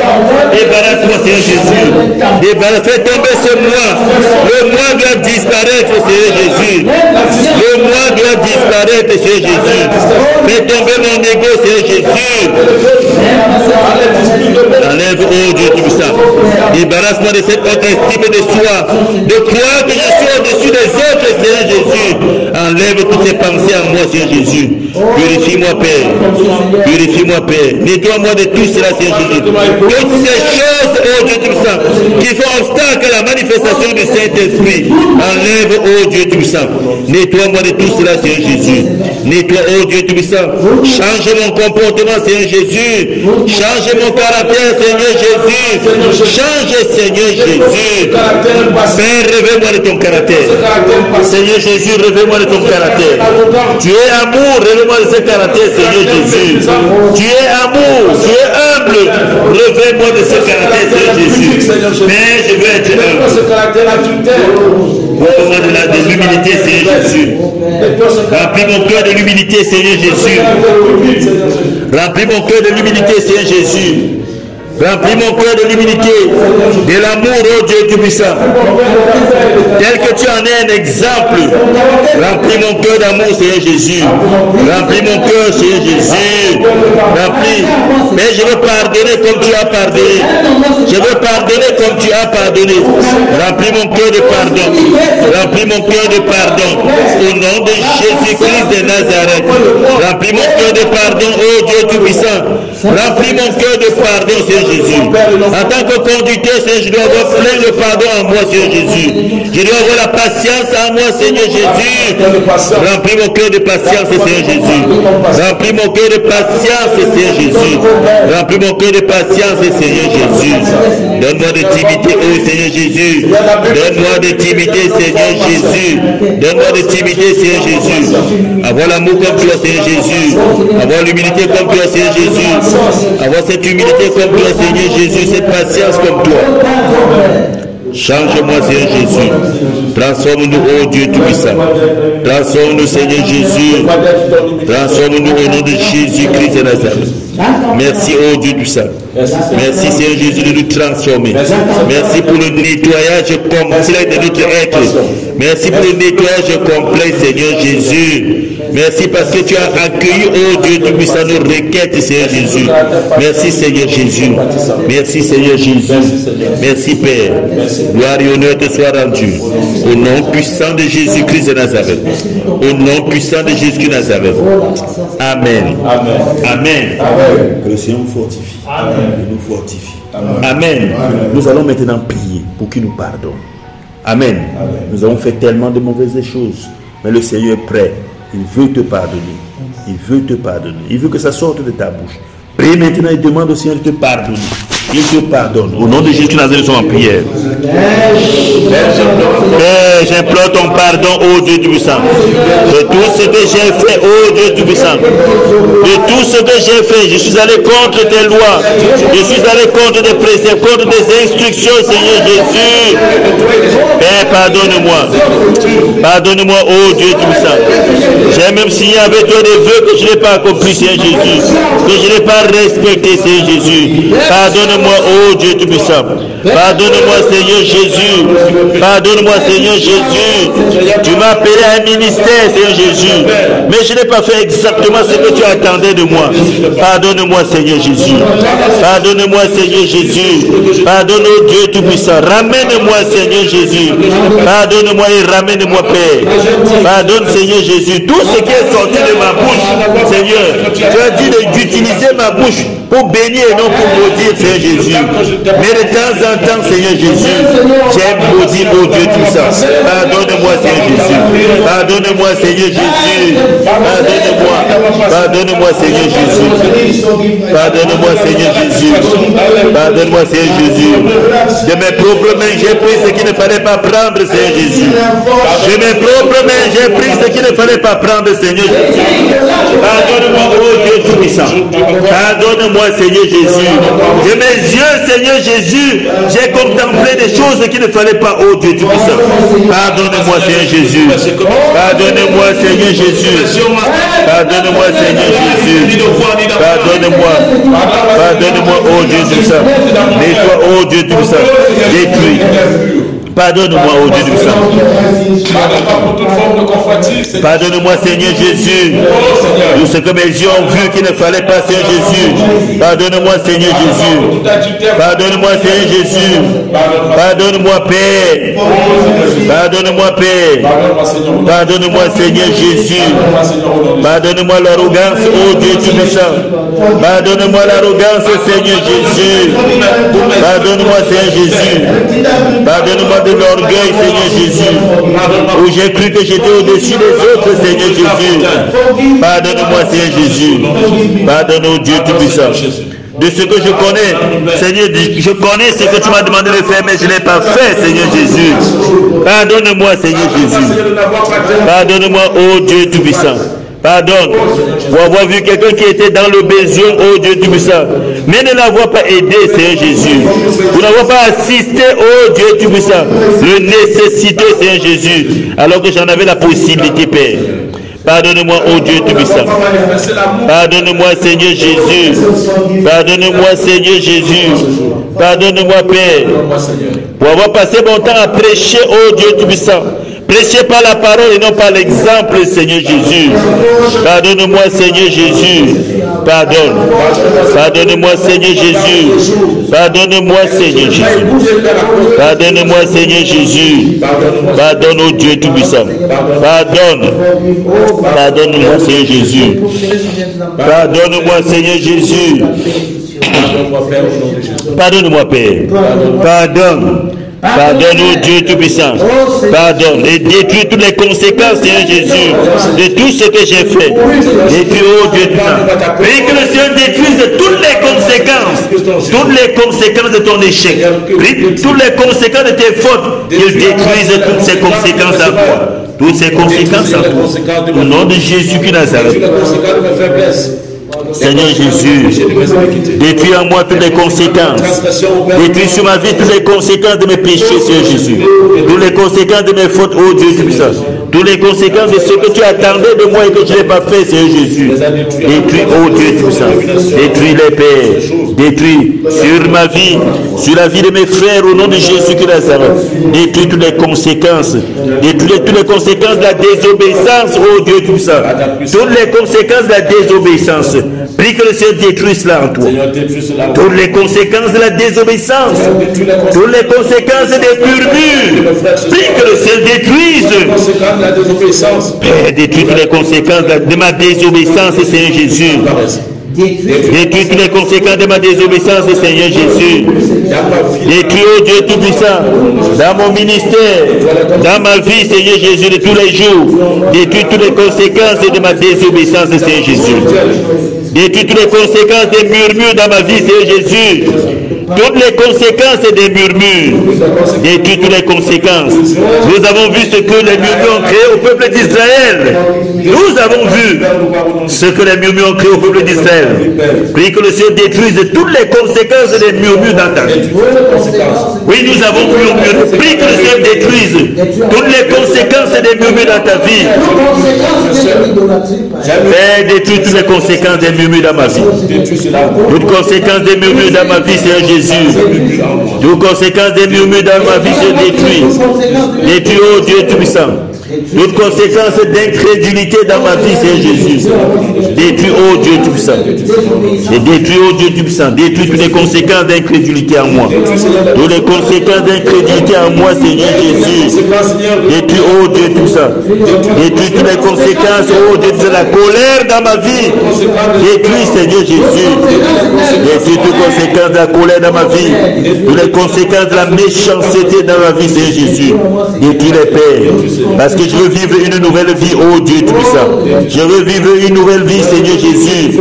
Débarrasse-moi, Seigneur Jésus. Fais tomber ce moi. Le moi doit disparaître, Seigneur Jésus. Le moi doit disparaître, Seigneur Jésus. Fais tomber mon ego, Seigneur Jésus. Enlève, ô Dieu tout-puissant. Débarrasse-moi de cette haute estime de soi, de croire que je suis au-dessus des autres, Seigneur Jésus. Enlève toutes ces pensées en moi, Seigneur Jésus. Purifie-moi, Père. Purifie-moi, Père. Nettoie-moi de tout cela, Seigneur Jésus. Toutes ces choses, ô Dieu tout-puissant, qui font obstacle à la manifestation du Saint-Esprit. Enlève, ô Dieu tout-puissant. Nettoie-moi de tout cela, Seigneur Jésus. Nettoie, ô Dieu tout-puissant. Change mon comportement, Seigneur Jésus. Change mon caractère, Seigneur Jésus. Change, Seigneur Jésus. Père, révèle-moi de ton caractère. Seigneur Jésus, révèle-moi de ton caractère. Tu es amour, révèle-moi de ce caractère, Seigneur Jésus. Tu es amour, tu es humble. Révèle-moi de ce caractère, Seigneur Jésus. Mais je veux être humble. Donne-moi de l'humilité, Seigneur Jésus. Remplis mon cœur de l'humilité, Seigneur Jésus. Remplis mon cœur de l'humilité, Seigneur Jésus. Remplis mon cœur de l'humilité, de l'amour, ô Dieu tout-puissant. Tel que tu en es un exemple. Remplis mon cœur d'amour, Seigneur Jésus. Remplis mon cœur, Seigneur Jésus. Remplis. Mais je veux pardonner comme tu as pardonné. Je veux pardonner comme tu as pardonné. Remplis mon cœur de pardon. Remplis mon cœur de pardon. Au nom de Jésus-Christ de Nazareth. Remplis mon cœur de pardon, ô Dieu tout-puissant. Remplis mon cœur de pardon, Seigneur Jésus. En tant que conducteur, Seigneur, je dois avoir plein de pardon en moi, Seigneur Jésus. Je dois avoir la patience en moi, Seigneur Jésus. Remplis mon cœur de patience, Seigneur Jésus. Remplis mon cœur de patience, Seigneur Jésus. Remplis mon cœur de patience, Seigneur Jésus. Donne-moi de timidité, ô Seigneur Jésus. Donne-moi de timidité, Seigneur Jésus. Donne-moi de timidité, Seigneur Jésus. Avoir l'amour comme toi, Seigneur Jésus. Avoir l'humilité comme toi, Seigneur Jésus. Avoir cette humilité comme toi, Seigneur Jésus, cette patience comme toi. Change-moi, Seigneur Jésus. Transforme-nous, ô Dieu tout-puissant. Transforme-nous, Seigneur Jésus. Transforme-nous au nom de Jésus-Christ de Nazareth. Merci, ô Dieu tout-puissant. Merci, Seigneur Jésus, de nous transformer. Merci pour le nettoyage complet de notre être. Merci pour le nettoyage complet, Seigneur Jésus. Merci parce que tu as accueilli, oh Dieu tout-puissant, nos requêtes, Seigneur Jésus. Merci, Seigneur Jésus. Merci, Seigneur Jésus. Merci, Père. Gloire et honneur te soit rendu. Au nom puissant de Jésus-Christ de Nazareth. Au nom puissant de Jésus-Christ de Nazareth. Amen. Amen. Que le Seigneur nous fortifie. Il nous fortifie. Amen. Nous allons maintenant prier pour qu'il nous pardonne. Amen. Nous avons fait tellement de mauvaises choses, mais le Seigneur est prêt. Il veut te pardonner. Il veut te pardonner. Il veut que ça sorte de ta bouche. Prie maintenant et demande au Seigneur de te pardonner. il te pardonne. Au nom de Jésus, nous sommes en prière. Père, j'implore ton pardon, ô Dieu Tout-Puissant, de tout ce que j'ai fait, ô Dieu Tout-Puissant. De tout ce que j'ai fait, je suis allé contre tes lois, je suis allé contre tes préceptes, contre tes instructions, Seigneur Jésus. Père, pardonne-moi. Pardonne-moi, ô Dieu Tout-Puissant. J'ai même signé avec toi des vœux que je n'ai pas accomplis, Seigneur Jésus, que je n'ai pas respecté, Seigneur Jésus. Pardonne-moi, ô Dieu Tout-Puissant. Pardonne-moi, Seigneur Jésus. Pardonne-moi, Seigneur Jésus. Tu m'as appelé à un ministère, Seigneur Jésus, mais je n'ai pas fait exactement ce que tu attendais de moi. Pardonne-moi, Seigneur Jésus. Pardonne-moi, Seigneur Jésus. Pardonne, ô Dieu Tout-Puissant. Ramène-moi, Seigneur Jésus. Pardonne-moi et ramène-moi, Père. Pardonne, Seigneur Jésus, tout ce qui est sorti de ma bouche, Seigneur. Tu as dit d'utiliser ma bouche pour bénir et non pour maudire, Seigneur Jésus. Mais de temps en temps, Seigneur Jésus, j'aime maudire, ô Dieu Tout-Puissant. Pardonne-moi, Seigneur Jésus. Pardonne-moi, Seigneur Jésus. Pardonne-moi. Pardonne-moi, Seigneur Jésus. Pardonne-moi, Seigneur Jésus. Pardonne-moi, Seigneur Jésus. De mes propres mains, j'ai pris ce qu'il ne fallait pas prendre, Seigneur Jésus. De mes propres mains, j'ai pris ce qu'il ne fallait pas prendre, Seigneur Jésus. Pardonne-moi, ô Dieu Tout-Puissant. Pardonne-moi, Seigneur Jésus. De mes yeux, Seigneur Jésus, j'ai contemplé des choses qu'il ne fallait pas, ô Dieu Tout-Puissant. Pardonne-moi, Seigneur Jésus. Pardonne-moi, Seigneur Jésus. Pardonne-moi, Seigneur Jésus. Pardonne-moi. Pardonne-moi, ô Dieu Tout-Puissant. Nettoie, ô Dieu Tout-Puissant. Détruis. Pardonne-moi, ô Dieu Tout-Puissant. Pardonne-moi, Seigneur Jésus. Tout ce que mes yeux ont vu qu'il ne fallait pas, Seigneur Jésus. Pardonne-moi, Seigneur Jésus. Pardonne-moi, Seigneur Jésus. Pardonne-moi, Père. Pardonne-moi, Père. Pardonne-moi, Seigneur Jésus. Pardonne-moi l'arrogance, ô Dieu Tout-Puissant. Pardonne-moi l'arrogance, Seigneur Jésus. Pardonne-moi, Seigneur Jésus. Pardonne-moi de l'orgueil, Seigneur Jésus, où j'ai cru que j'étais au-dessus des autres, Seigneur Jésus. Pardonne-moi, Seigneur Jésus. Pardonne, ô Dieu Tout-Puissant. De ce que je connais, Seigneur, je connais ce que tu m'as demandé de faire, mais je ne l'ai pas fait, Seigneur Jésus. Pardonne-moi, Seigneur Jésus. Pardonne-moi, ô Dieu Tout-Puissant. Pardonne pour avoir vu quelqu'un qui était dans le besoin, ô Dieu Tout-Puissant, mais ne l'avoir pas aidé, Seigneur Jésus. Pour n'avoir pas assisté, ô Dieu Tout-Puissant, le nécessité, Seigneur Jésus, alors que j'en avais la possibilité, Père. Pardonne-moi, ô Dieu Tout-Puissant. Pardonne-moi, Seigneur Jésus. Pardonne-moi, Seigneur Jésus. Pardonne-moi, Père, pour avoir passé mon temps à prêcher, ô Dieu Tout-Puissant. Prêchez par la parole et non par l'exemple, Seigneur Jésus. Pardonne-moi, Seigneur Jésus. Pardonne. Pardonne-moi, Seigneur Jésus. Pardonne-moi, Seigneur Jésus. Pardonne-moi, Seigneur Jésus. Pardonne, ô Dieu Tout-Puissant. Pardonne. Pardonne-moi, Seigneur Jésus. Pardonne-moi, Seigneur Jésus. Pardonne-moi, Père. Pardonne. Pardonne, ô Dieu Tout-Puissant. Pardonne et détruis toutes les conséquences, Seigneur Jésus, de tout ce que j'ai fait. Détruis, ô Dieu Tout-Puissant. Prie que le Seigneur détruise toutes les conséquences de ton échec. Prie toutes les conséquences de tes fautes. Qu'il détruise toutes ces conséquences à toi. Toutes ces conséquences à toi. Au nom de Jésus-Christ Nazareth. Seigneur Jésus, détruis en moi toutes les conséquences. Détruis sur ma vie toutes les conséquences de mes péchés, Seigneur Jésus. Toutes les conséquences de mes fautes, ô Dieu Tout-Puissant. Toutes les conséquences de ce que tu attendais de moi et que je n'ai pas fait, Seigneur Jésus. Détruis, ô Dieu Tout-Puissant. Détruis les pères. Détruis sur ma vie, sur la vie de mes frères, au nom de Jésus-Christ Nazareth. Détruis toutes les conséquences. Détruis toutes les conséquences de la désobéissance, ô Dieu Tout-Puissant. Toutes les conséquences de la désobéissance. Prie que le Seigneur détruise cela en toi. Toutes les conséquences de la désobéissance. Toutes les conséquences des murmures. Prie que le Seigneur détruise. Père, détruis toutes les conséquences de ma désobéissance, Seigneur Jésus. Détruis toutes les conséquences de ma désobéissance, Seigneur Jésus. Détruis, ô Dieu Tout-Puissant, dans mon ministère, dans ma vie, Seigneur Jésus, de tous les jours. Détruis toutes les conséquences de ma désobéissance, Seigneur Jésus. Détruis toutes les conséquences des murmures dans ma vie, Seigneur Jésus. toutes les conséquences des murmures. Détruis toutes les conséquences. Nous avons vu ce que les murmures ont créé au peuple d'Israël. Nous avons vu ce que les murmures ont créé au peuple d'Israël. Prie que le Seigneur détruise toutes les conséquences des murmures dans ta vie. Oui, nous avons murmuré. Prie que le Seigneur détruise toutes les conséquences des murmures dans ta vie. Père, détruis toutes les conséquences des murmures dans ma vie. Toutes conséquences des murmures dans ma vie, Seigneur Jésus. Toutes conséquences des murmures dans ma vie, je détruis. Détruis, oh Dieu Tout-Puissant. Toute conséquence d'incrédulité dans ma vie, Seigneur Jésus. Détruis, oh Dieu Tout-Puissant. Et détruis, oh Dieu Tout-Puissant. Détruis toutes les conséquences d'incrédulité en moi. Toutes les conséquences d'incrédulité en moi, Seigneur Jésus. Détruis, oh Dieu Tout-Puissant. Détruis toutes les conséquences, oh Dieu de la colère dans ma vie. Détruis, Seigneur Jésus. Détruis toutes les conséquences de la colère dans ma vie. Toutes les conséquences de la méchanceté dans ma vie, Seigneur Jésus. Détruis les pères. Parce que je veux vivre une nouvelle vie, oh Dieu Tout-Puissant. Je veux vivre une nouvelle vie, Seigneur Jésus.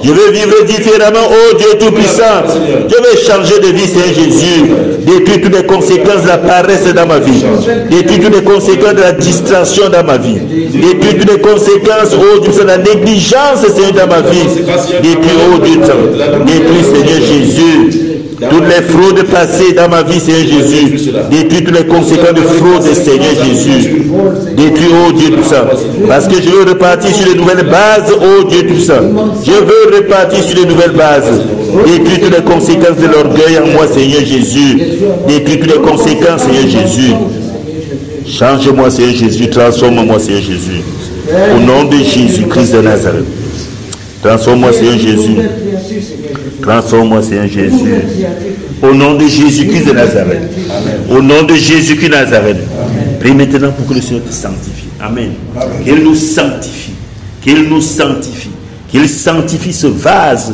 Je veux vivre différemment, oh Dieu Tout-Puissant. Je veux changer de vie, Seigneur Jésus. Détruis toutes les conséquences de la paresse dans ma vie. Détruis toutes les conséquences de la distraction dans ma vie. Détruis toutes les conséquences, oh Dieu, de la négligence, Seigneur, dans ma vie. Détruis, oh Dieu, détruis, Seigneur Jésus. Toutes les fraudes passées dans ma vie, Seigneur Jésus. Détruis toutes les conséquences de fraude, Seigneur Jésus. Détruis, oh Dieu, tout ça. Parce que je veux repartir sur les nouvelles bases, oh Dieu, tout ça. Je veux repartir sur les nouvelles bases. Détruis toutes les conséquences de l'orgueil en moi, Seigneur Jésus. Détruis toutes les conséquences, Seigneur Jésus. Change-moi, Seigneur Jésus. Transforme-moi, Seigneur Jésus. Au nom de Jésus-Christ de Nazareth. Transforme-moi, Seigneur Jésus. Transforme-moi, Seigneur Jésus. Au nom de Jésus-Christ de Nazareth. Au nom de Jésus-Christ de Nazareth. Prie maintenant pour que le Seigneur te sanctifie. Amen. Qu'il nous sanctifie. Qu'il nous sanctifie. Qu'il sanctifie ce vase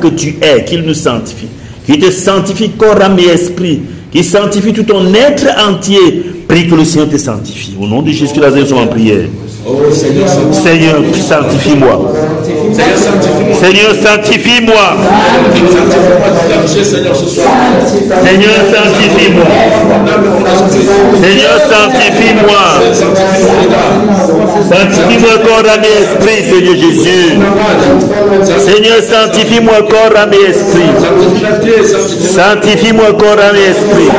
que tu es. Qu'il nous sanctifie. Qu'il te sanctifie corps, âme et esprit. Qu'il sanctifie tout ton être entier. Prie que le Seigneur te sanctifie. Au nom de Jésus-Christ de Nazareth, nous sommes en prière. Seigneur, sanctifie-moi. Seigneur, sanctifie-moi. Seigneur, sanctifie-moi. Seigneur, sanctifie-moi. Sanctifie-moi corps, âme et esprit, Seigneur Jésus. Seigneur, sanctifie-moi corps, âme et esprit. Sanctifie-moi corps, âme et esprit.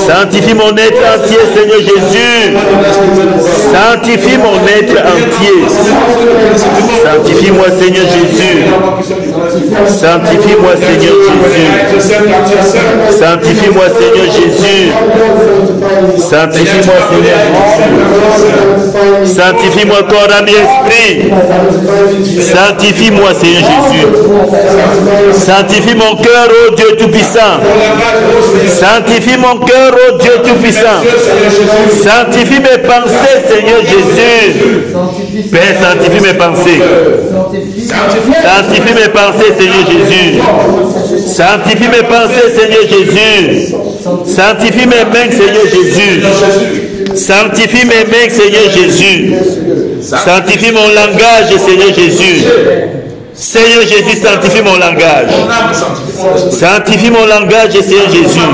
Sanctifie mon être entier, Seigneur Jésus. Sanctifie mon être entier. Sanctifie-moi, Seigneur Jésus. Sanctifie-moi, Seigneur Jésus. Sanctifie-moi, Seigneur Jésus. Sanctifie-moi, Seigneur Jésus. Sanctifie-moi corps, âme et esprit. Sanctifie-moi, Seigneur Jésus. Sanctifie mon cœur, ô Dieu Tout-Puissant. Sanctifie mon cœur, ô Dieu Tout-Puissant. Sanctifie mes pensées, Seigneur Jésus. Père, sanctifie mes pensées. Sanctifie mes pensées, Seigneur Jésus. Sanctifie mes pensées, Seigneur Jésus. Sanctifie mes mains, Seigneur Jésus. Sanctifie mes mains, Seigneur Jésus. Sanctifie mon langage, Seigneur Jésus. Seigneur Jésus, sanctifie mon langage. Sanctifie mon langage, Seigneur Jésus.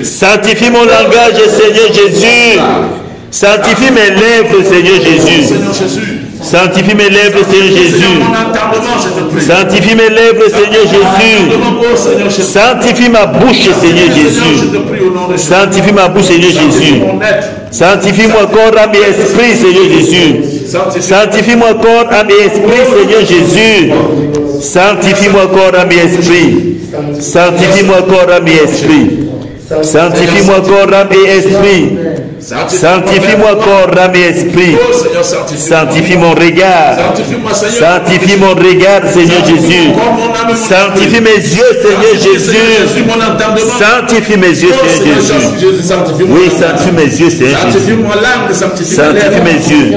Sanctifie mon langage, Seigneur Jésus. Sanctifie mes lèvres, Seigneur Jésus. Sanctifie mes lèvres, Seigneur Jésus. Sanctifie mes lèvres, Seigneur Jésus. Sanctifie ma bouche, Seigneur Jésus. Sanctifie ma bouche, Seigneur Jésus. Sanctifie-moi corps, âme et esprit, Seigneur Jésus. Sanctifie-moi corps, âme et esprit, Seigneur Jésus. Sanctifie-moi corps, âme et esprit. Sanctifie-moi corps, âme et esprit. Sanctifie-moi corps, âme et esprit. Sanctifie-moi corps, âme et esprit. Sanctifie mon regard. Sanctifie mon regard, Seigneur Jésus. Sanctifie mes yeux, Seigneur Jésus. Sanctifie mes yeux, Seigneur Jésus. Oui, sanctifie mes yeux, Seigneur Jésus. Sanctifie mes yeux.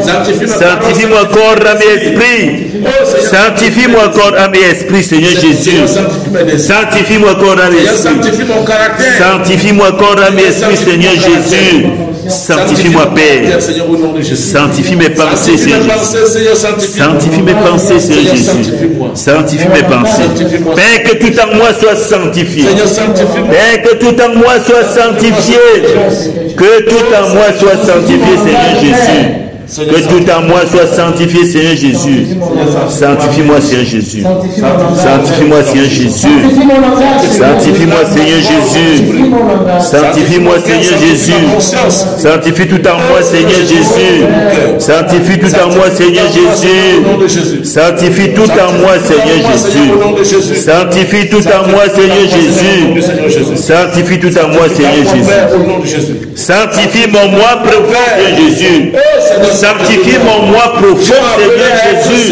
Sanctifie-moi corps, âme et esprit. Sanctifie-moi corps, âme et esprit, Seigneur Jésus. Sanctifie-moi corps, âme et esprit. Sanctifie-moi corps, âme et esprit, Seigneur Jésus. Sanctifie-moi, Père. Sanctifie mes pensées, Seigneur Jésus. Sanctifie mes pensées, Seigneur Jésus. Sanctifie mes pensées. Père, que tout en moi soit sanctifié. Père, que tout en moi soit sanctifié. Que tout en moi soit sanctifié, Seigneur Jésus. Que tout en moi soit sanctifié, Seigneur Jésus. Sanctifie-moi, Seigneur Jésus. Sanctifie-moi, Seigneur Jésus. Sanctifie-moi, Seigneur Jésus. Sanctifie-moi, Seigneur Jésus. Sanctifie tout en moi, Seigneur Jésus. Sanctifie tout en moi, Seigneur Jésus. Sanctifie tout en moi, Seigneur Jésus. Sanctifie tout en moi, Seigneur Jésus. Sanctifie tout en moi, Seigneur Jésus. Sanctifie mon moi profond, Seigneur Jésus. Sanctifie mon moi profond, Seigneur Jésus.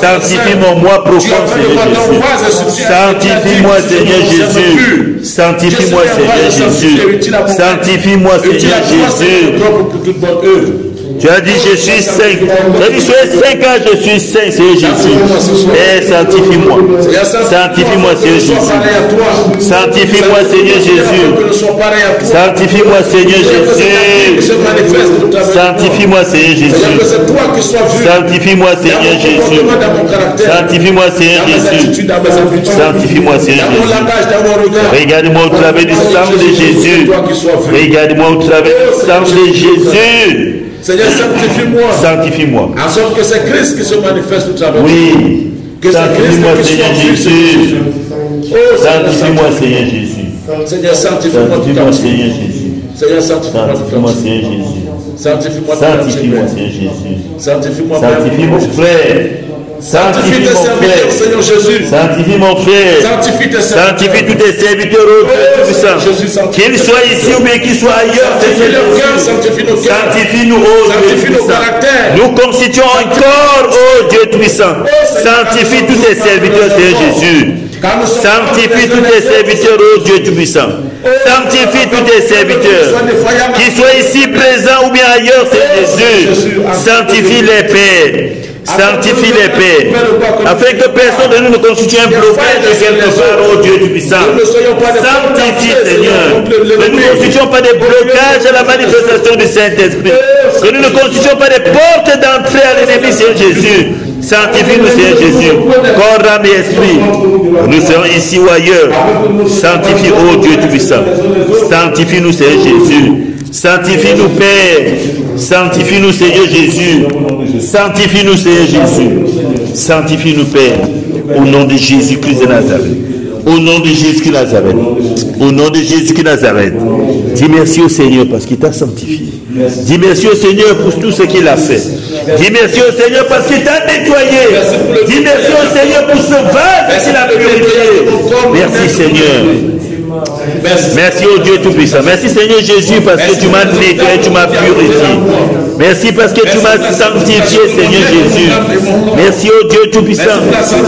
Sanctifie mon moi profond, Seigneur Jésus. Sanctifie-moi, Seigneur Jésus. Sanctifie-moi, Seigneur Jésus. Sanctifie-moi, Seigneur Jésus. Tu as dit, je suis saint. Tu as dit, soyez saint car je suis saint, Seigneur Jésus. Et sanctifie-moi. Sanctifie-moi, Seigneur Jésus. Sanctifie-moi, Seigneur Jésus. Sanctifie-moi, Seigneur Jésus. Sanctifie-moi, Seigneur Jésus. Sanctifie-moi, Seigneur Jésus. Sanctifie-moi, Seigneur Jésus. Sanctifie-moi, Seigneur Jésus. Regarde-moi au travers du sang de Jésus. Regarde-moi au travers du sang de Jésus. Seigneur, sanctifie-moi. Sanctifie-moi. En sorte que c'est Christ qui se manifeste au travers de oui. Que c'est Christ Sanctifie-moi, qui Seigneur soit Jésus. Oh, Sanctifie-moi, Seigneur Jésus. Seigneur, sanctifie-moi tout Sanctifie-moi, à Seigneur Jésus. Seigneur, sanctifie-moi tout Sanctifie-moi, à Seigneur Jésus. Sanctifie-moi, Sanctifie-moi, Seigneur Jésus. Sanctifie-moi, Sanctifie mon frère. Sanctifie tes serviteurs, Seigneur Jésus. Sanctifie mon frère. Sanctifie tes serviteurs. Sanctifie tous tes serviteurs, Jésus. Qu'ils soient ici ou bien qu'ils soient ailleurs. Sanctifie nos cœurs, sanctifie nos cœurs. Sanctifie-nous, ô Sanctifie Dieu nos caractères. Nous constituons un corps, ô Dieu Tout-Puissant. Sanctifie tous tes serviteurs, Seigneur Jésus. Sanctifie tous tes serviteurs, ô Dieu Tout-Puissant. Sanctifie tous tes serviteurs. Qu'ils soient ici présents ou bien ailleurs, Seigneur Jésus. Sanctifie les pères. Sanctifie les pères, afin que personne de nous ne constitue un blocage de quelque part, ô Dieu Tout-Puissant. Sanctifie, Seigneur. Que nous ne constituons pas des blocages à la manifestation du Saint-Esprit. Que nous ne constituons pas des portes d'entrée à l'ennemi, Seigneur Jésus. Sanctifie-nous, Seigneur Jésus. Corps, âme et esprit. Nous serons ici ou ailleurs. Sanctifie, ô Dieu Tout-Puissant. Sanctifie-nous, Seigneur Jésus. Sanctifie-nous, Père. Sanctifie-nous, Seigneur Jésus. Sanctifie-nous, Seigneur Jésus. Sanctifie-nous, Père. Au nom de Jésus-Christ de Nazareth. Au nom de Jésus-Christ de Nazareth. Au nom de Jésus-Christ de Nazareth. Dis merci au Seigneur parce qu'il t'a sanctifié. Dis merci au Seigneur pour tout ce qu'il a fait. Dis merci au Seigneur parce qu'il t'a nettoyé. Dis merci au Seigneur pour ce vase qu'il a purifié. Merci, Seigneur. Merci au Dieu Tout-Puissant. Merci Seigneur Jésus parce que tu m'as nettoyé, tu m'as purifié. Merci parce que tu m'as sanctifié, Seigneur Jésus. Merci au Dieu Tout-Puissant.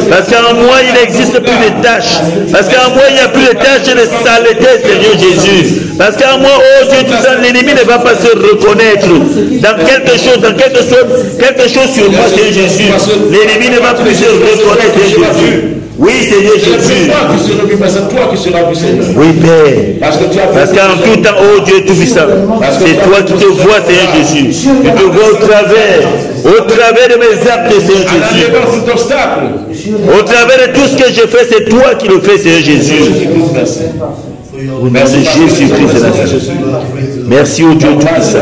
Parce qu'en moi il n'existe plus de tâches. Parce qu'en moi il n'y a plus de tâches et de saleté, Seigneur Jésus. Parce qu'en moi, oh Dieu Tout-Puissant, l'ennemi ne va pas se reconnaître dans quelque chose sur moi, Seigneur Jésus. L'ennemi ne va plus se reconnaître, Seigneur Jésus. Oui, Seigneur Jésus. C'est toi qui seras vu, Seigneur. Oui, Père. Parce qu'en tout temps, oh Dieu Tout-Puissant, c'est toi qui te vois, Seigneur Jésus. Tu te vois au travers de mes actes, Seigneur Jésus. Au travers de tout ce que je fais, c'est toi qui le fais, Seigneur Jésus. Au nom de Jésus-Christ de Nazareth. Merci au Dieu Tout-Puissant.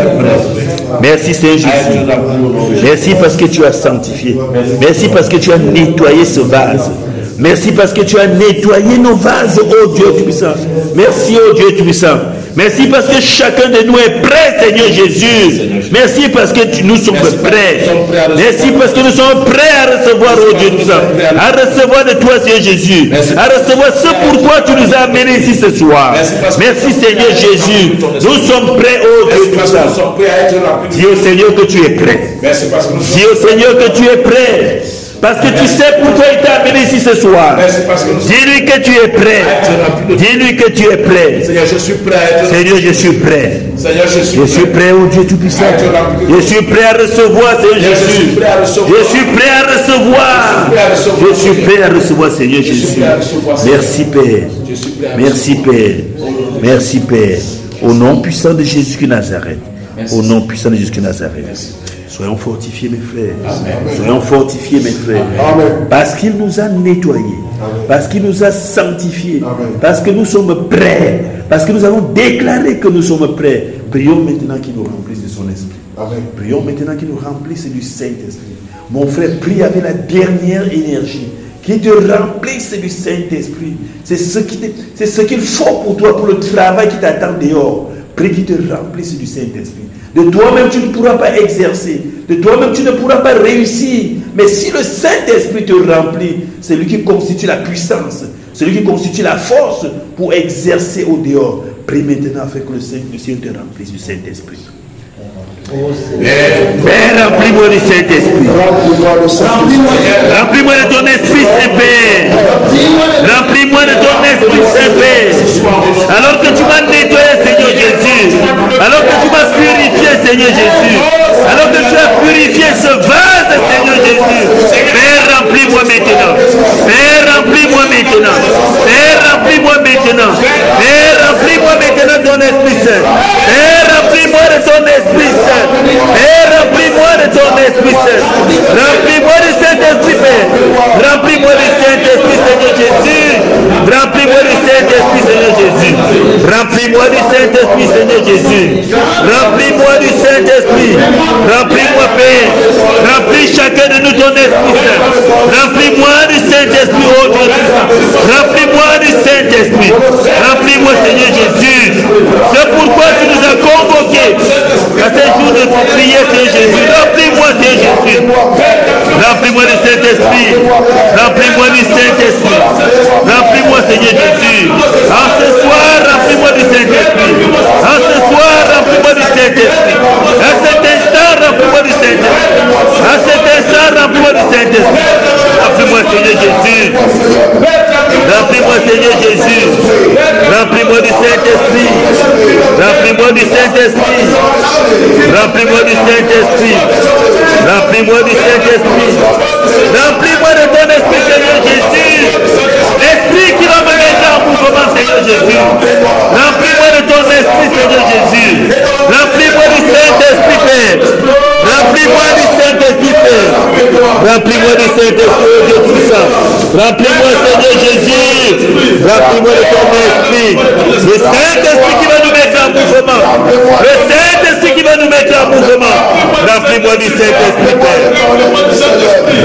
Merci Seigneur Jésus. Merci parce que tu as sanctifié. Merci parce que tu as nettoyé ce vase. Merci parce que tu as nettoyé nos vases, ô Dieu Tout-Puissant. Merci, ô Dieu Tout-Puissant. Merci parce que chacun de nous est prêt, Seigneur Jésus. Merci parce que nous sommes prêts. Merci parce que nous sommes prêts à recevoir, ô Dieu Tout-Puissant. À recevoir de toi, Seigneur Jésus. À recevoir ce pourquoi tu nous as amenés ici ce soir. Merci, Seigneur Jésus. Nous sommes prêts, ô Dieu Tout-Puissant. Dis au Seigneur que tu es prêt. Dis au Seigneur que tu es prêt. Parce que tu sais pourquoi il t'a amené ici ce soir. Dis-lui que tu es prêt. Dis-lui que tu es prêt. Seigneur, je suis prêt. Seigneur, je suis prêt. Seigneur, je suis prêt, ô Dieu Tout-Puissant. Je suis prêt à recevoir, Seigneur Jésus. Je suis prêt à recevoir. Je suis prêt à recevoir, Seigneur Jésus. Merci, Père. Merci, Père. Merci, Père. Au nom puissant de Jésus de Nazareth. Au nom puissant de Jésus de Nazareth. Soyons fortifiés, mes frères. Soyons fortifiés, mes frères. Parce qu'il nous a nettoyés. Parce qu'il nous a sanctifiés. Parce que nous sommes prêts. Parce que nous avons déclaré que nous sommes prêts. Prions maintenant qu'il nous remplisse de son esprit. Prions maintenant qu'il nous remplisse du Saint-Esprit. Mon frère, prie avec la dernière énergie. Qu'il te remplisse du Saint-Esprit. C'est ce qu'il faut pour toi, pour le travail qui t'attend dehors. Prie qu'il te remplisse du Saint-Esprit. De toi-même, tu ne pourras pas exercer. De toi-même, tu ne pourras pas réussir. Mais si le Saint-Esprit te remplit, c'est lui qui constitue la puissance. C'est lui qui constitue la force pour exercer au dehors. Prie maintenant afin que le Seigneur te remplisse du Saint-Esprit. Père, remplis-moi du Saint-Esprit. Remplis-moi de ton esprit, Saint-Père. Remplis-moi de ton esprit, Saint-Père. Alors que tu m'as nettoyé, Seigneur Jésus. Alors que tu m'as purifié, Seigneur Jésus. Alors que tu as purifié ce vase, Seigneur Jésus. Père, remplis-moi maintenant. Père, remplis-moi maintenant. Père, remplis-moi maintenant. Père, remplis-moi maintenant de ton Esprit Saint. Père, remplis-moi de ton Esprit Saint. Père, remplis-moi de ton Esprit Saint. Remplis-moi du Saint-Esprit, Père. Remplis-moi du Saint-Esprit, Seigneur Jésus. Remplis-moi du Saint-Esprit, Seigneur Jésus. Remplis-moi du Saint-Esprit, Seigneur Jésus. Remplis-moi du Saint-Esprit. Remplis-moi, Père. Remplis chacun de nous ton Esprit Saint. Remplis-moi du Saint-Esprit, oh Dieu. Remplis-moi du Saint-Esprit. Remplis-moi, Seigneur Jésus. C'est pourquoi tu nous as convoqués à ce jour de prier, Seigneur Jésus. Remplis-moi, Seigneur Jésus. Remplis-moi du Saint-Esprit. Remplis-moi du Saint-Esprit. Remplis-moi, Seigneur Jésus. En ce soir, remplis-moi du Saint-Esprit. En ce soir, remplis-moi du Saint-Esprit. À cet instant, remplis-moi du Saint-Esprit. À cet instant, remplis-moi du Saint-Esprit. Remplis-moi, Seigneur Jésus. Remplis-moi, Seigneur Jésus. Remplis-moi du Saint-Esprit. Remplis-moi du Saint-Esprit. Remplis-moi du Saint-Esprit. Remplis-moi du Saint-Esprit. Remplis-moi de ton esprit, Seigneur Jésus. L'esprit qui va me mettre en mouvement, Seigneur Jésus. Remplis-moi de ton esprit, Seigneur Jésus. Remplis-moi du Saint-Esprit, Père. Remplis-moi du Saint-Esprit, Père. Remplis-moi du Saint-Esprit, oh Dieu puissant. Remplis-moi, Seigneur Jésus. Remplis-moi de ton esprit. Le Saint-Esprit qui va nous mettre en mouvement. Le Saint-Esprit qui va nous mettre en mouvement. Remplis-moi du Saint-Esprit, Père.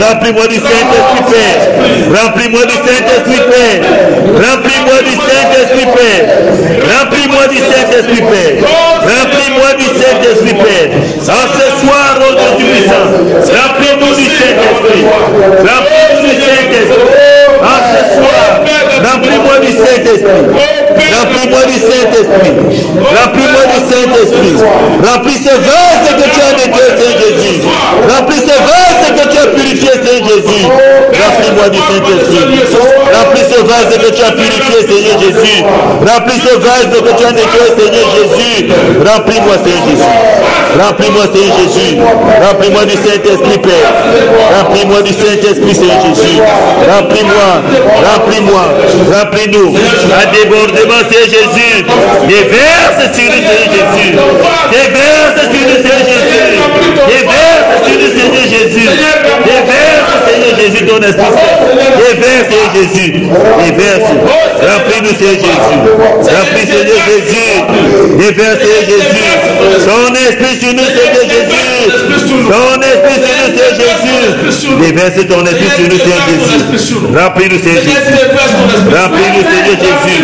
Remplis-moi du Saint-Esprit, Père. Remplis-moi du Saint-Esprit, Père. Remplis-moi du Saint-Esprit, Père. Remplis-moi du Saint-Esprit, Père. Remplis-moi du Saint-Esprit, Père. En ce soir, oh Dieu puissant, remplis-nous du Saint-Esprit. Remplis-nous du Saint-Esprit. En ce soir, remplis-moi du Saint-Esprit. Remplis-moi du Saint-Esprit. Remplis-moi du Saint-Esprit. Remplis ce vase que tu as nettoyé, Seigneur Jésus. Remplis ce vase que tu as purifié, Seigneur Jésus. Remplis-moi du Saint-Esprit. Remplis ce vase que tu as purifié, Seigneur Jésus. Remplis ce vase que tu as nettoyé, Seigneur Jésus. Remplis-moi, Seigneur Jésus. Remplis-moi, Seigneur Jésus. Remplis-moi du Saint-Esprit, Père. Remplis-moi du Saint-Esprit, Seigneur Jésus. Remplis-moi, remplis-moi, remplis-nous. À débordement, Seigneur Jésus. Déverse sur nous, Seigneur Jésus. Déverse sur nous, Seigneur Jésus. Déverse sur nous, Seigneur Jésus. Déverse, Seigneur Jésus, ton esprit. Déverse, Seigneur Jésus. Déverse. Remplis-nous, Seigneur Jésus. Remplis, Seigneur Jésus. Déverse, Seigneur Jésus. Ton esprit sur nous, Seigneur Jésus. Ton esprit sur nous, Seigneur Jésus. Déverse ton esprit sur nous, Seigneur Jésus. Remplis-nous, Seigneur Jésus. Remplis-nous, Seigneur Jésus.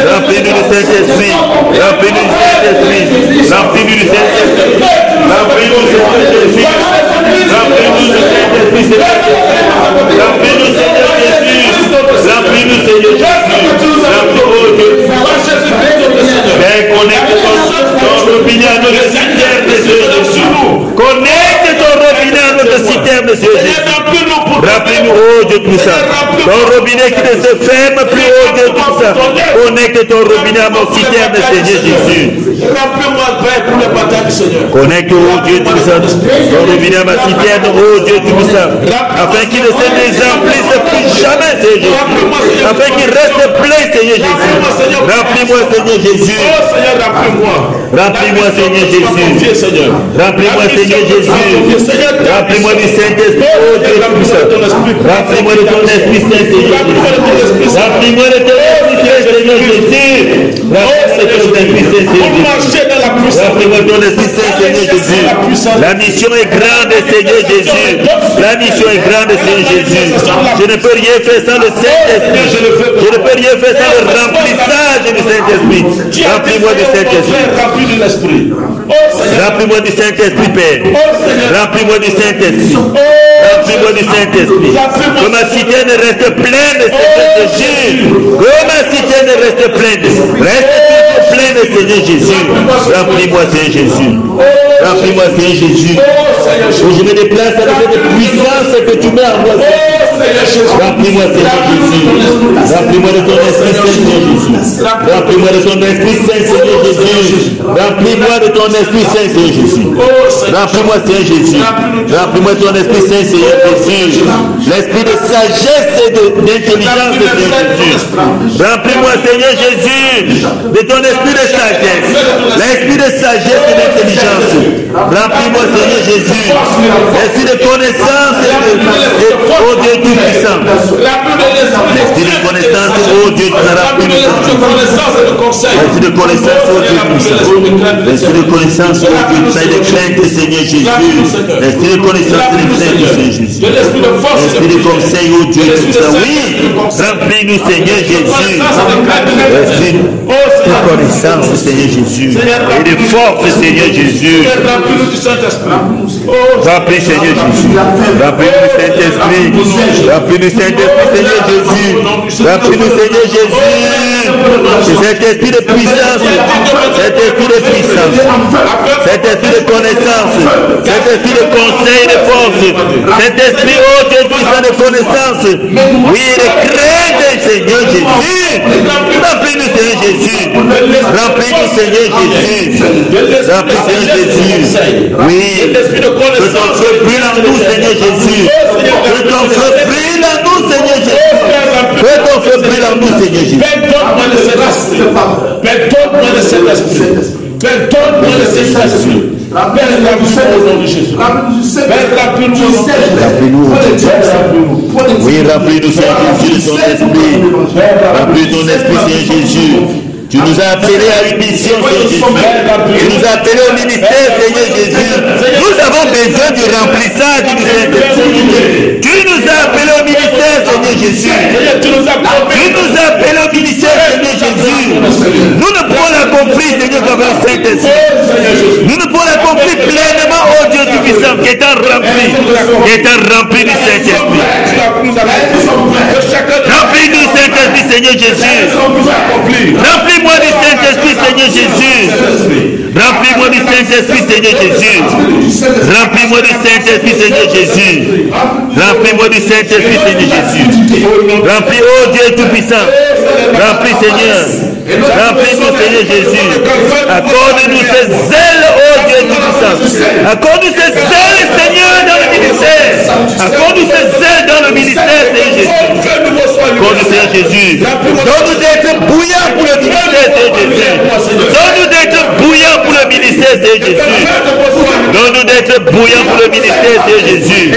Remplis-nous du Saint-Esprit. Remplis-nous du Saint-Esprit. Remplis-nous du Saint-Esprit. Remplis-nous du Saint-Esprit. Remplis-nous du Saint-Esprit, Seigneur Jésus. Remplis-nous, Seigneur Jésus. Remplis-nous, Seigneur Jésus. Remplis-nous, Dieu. Père, connecte ton robinet à notre citerne, Seigneur Jésus. Connecte ton robinet à notre citerne, Seigneur Jésus. Remplis-nous, oh Dieu puissant. Ton robinet qui ne se ferme plus, oh Dieu puissant. Connecte ton robinet à mon citerne, Seigneur Jésus. Connecte, oh Dieu puissant, ton robinet à ma citerne, oh Dieu puissant. Afin qu'il ne se désemplisse plus jamais, Seigneur Jésus. Afin qu'il reste plein, Seigneur Seigneur Jésus. Remplis-moi, Seigneur Jésus. Oh Seigneur, remplis-moi. Remplis-moi, Seigneur Jésus. Remplis-moi, Seigneur Jésus. Remplis-moi du Saint-Esprit, oh Dieu puissant. Remplis-moi de ton Esprit Saint, Seigneur Jésus. Remplis-moi de ton Esprit Saint, Seigneur Jésus. Remplis-moi de ton Esprit Saint, Seigneur Jésus. Remplis-moi de ton Esprit Saint, Seigneur Jésus. La mission est grande, Seigneur Jésus. La mission est grande, Seigneur Jésus. Je ne peux rien faire sans le Saint-Esprit. Je ne peux rien faire sans le remplissage du Saint-Esprit. Remplis-moi du Saint-Esprit. Remplis-moi du Saint-Esprit, Père. Remplis-moi du Saint-Esprit. Remplis-moi du Saint-Esprit. Que ma citerne reste pleine, Seigneur Jésus. Que ma citerne reste pleine. Reste toujours pleine, Seigneur Jésus. Remplis-moi, Seigneur Jésus. Remplis-moi, Seigneur Jésus. Où je me déplace avec cette puissance que tu mets en moi, Seigneur. Remplis-moi, Seigneur Jésus. Remplis-moi de ton Esprit Saint, Seigneur Jésus. Remplis-moi de ton Esprit Saint, Seigneur Jésus. Remplis-moi de ton Esprit Saint, Seigneur Jésus. Remplis-moi, Seigneur Jésus. Remplis-moi de ton Esprit Saint, Seigneur Jésus. L'esprit de sagesse et d'intelligence, Seigneur Jésus. Remplis-moi, Seigneur Jésus, de ton esprit de sagesse. L'esprit de sagesse et d'intelligence. Remplis-moi, Seigneur Jésus. L'esprit de connaissance et oh Dieu tout-puissant. L'esprit de connaissance, oh Dieu, tu n'auras plus de l'esprit de connaissance, oh Dieu puissant. L'esprit de connaissance, oh Dieu, tu as de crainte, Seigneur Jésus. L'esprit de connaissance et de crainte, Seigneur Jésus. L'esprit de conseil, oh Dieu puissant. Oui, remplis-nous, Seigneur Jésus. L'esprit de connaissance, Seigneur Jésus. Et de force, Seigneur Jésus. Remplis, Seigneur Jésus. Remplis-nous, Saint-Esprit. Remplis-nous, Saint-Esprit, Seigneur Jésus. Remplis-nous, Seigneur Jésus. Cet esprit de puissance, cet esprit de puissance, cet esprit de connaissance, cet esprit de conseil, de force, cet esprit, oh Dieu puissant de connaissance, oui, de crainte, Seigneur Jésus. Remplis-nous, Seigneur Jésus. Remplis-nous, Seigneur Jésus. Remplis, Seigneur Jésus. Oui. Que ton feu brûle en nous, Seigneur Jésus. Que ton feu brûle en nous, Seigneur Jésus. Que ton feu brûle en nous, Seigneur Jésus. Pardonne-moi de cet esprit. Pardonne-moi de cet esprit. Pardonne-moi de cet esprit. Père, remplis-nous au nom de Jésus. Père, remplis-nous. Oui, remplis-nous, Seigneur Jésus, de ton esprit. Remplis ton esprit, Seigneur Jésus. Tu nous as appelés à une mission, Seigneur Jésus. Tu nous as appelés au ministère, Seigneur Jésus. Nous avons besoin du remplissage du Saint-Esprit. Tu nous as appelés au ministère, Seigneur Jésus. Tu nous as appelés au ministère, Seigneur Jésus. Nous ne pouvons l'accomplir, Seigneur, comme le Saint-Esprit. Nous ne pouvons l'accomplir pleinement, oh Dieu du puissant, qui est rempli du Saint-Esprit. Remplis du Saint-Esprit, Seigneur Jésus. Remplis-moi du Saint-Esprit, Seigneur Jésus. Remplis-moi du Saint-Esprit, Seigneur Jésus. Remplis-moi du Saint-Esprit, Seigneur Jésus. Remplis-moi du Saint-Esprit, Seigneur Jésus. Remplis, oh Dieu tout-puissant. Remplis, Seigneur. Remplis-nous, Seigneur Jésus. Accorde-nous ce zèle, oh Dieu tout-puissant. Accorde-nous ce zèle, Seigneur, dans le ministère. Accorde-nous ce zèle dans le ministère, Seigneur Jésus. Accorde-nous, Seigneur Jésus. Donne-nous d'être bouillant pour le ministère, Seigneur Jésus. Donne-nous d'être bouillant pour le ministère, Seigneur Jésus. Donne-nous d'être bouillant pour le ministère, Seigneur Jésus.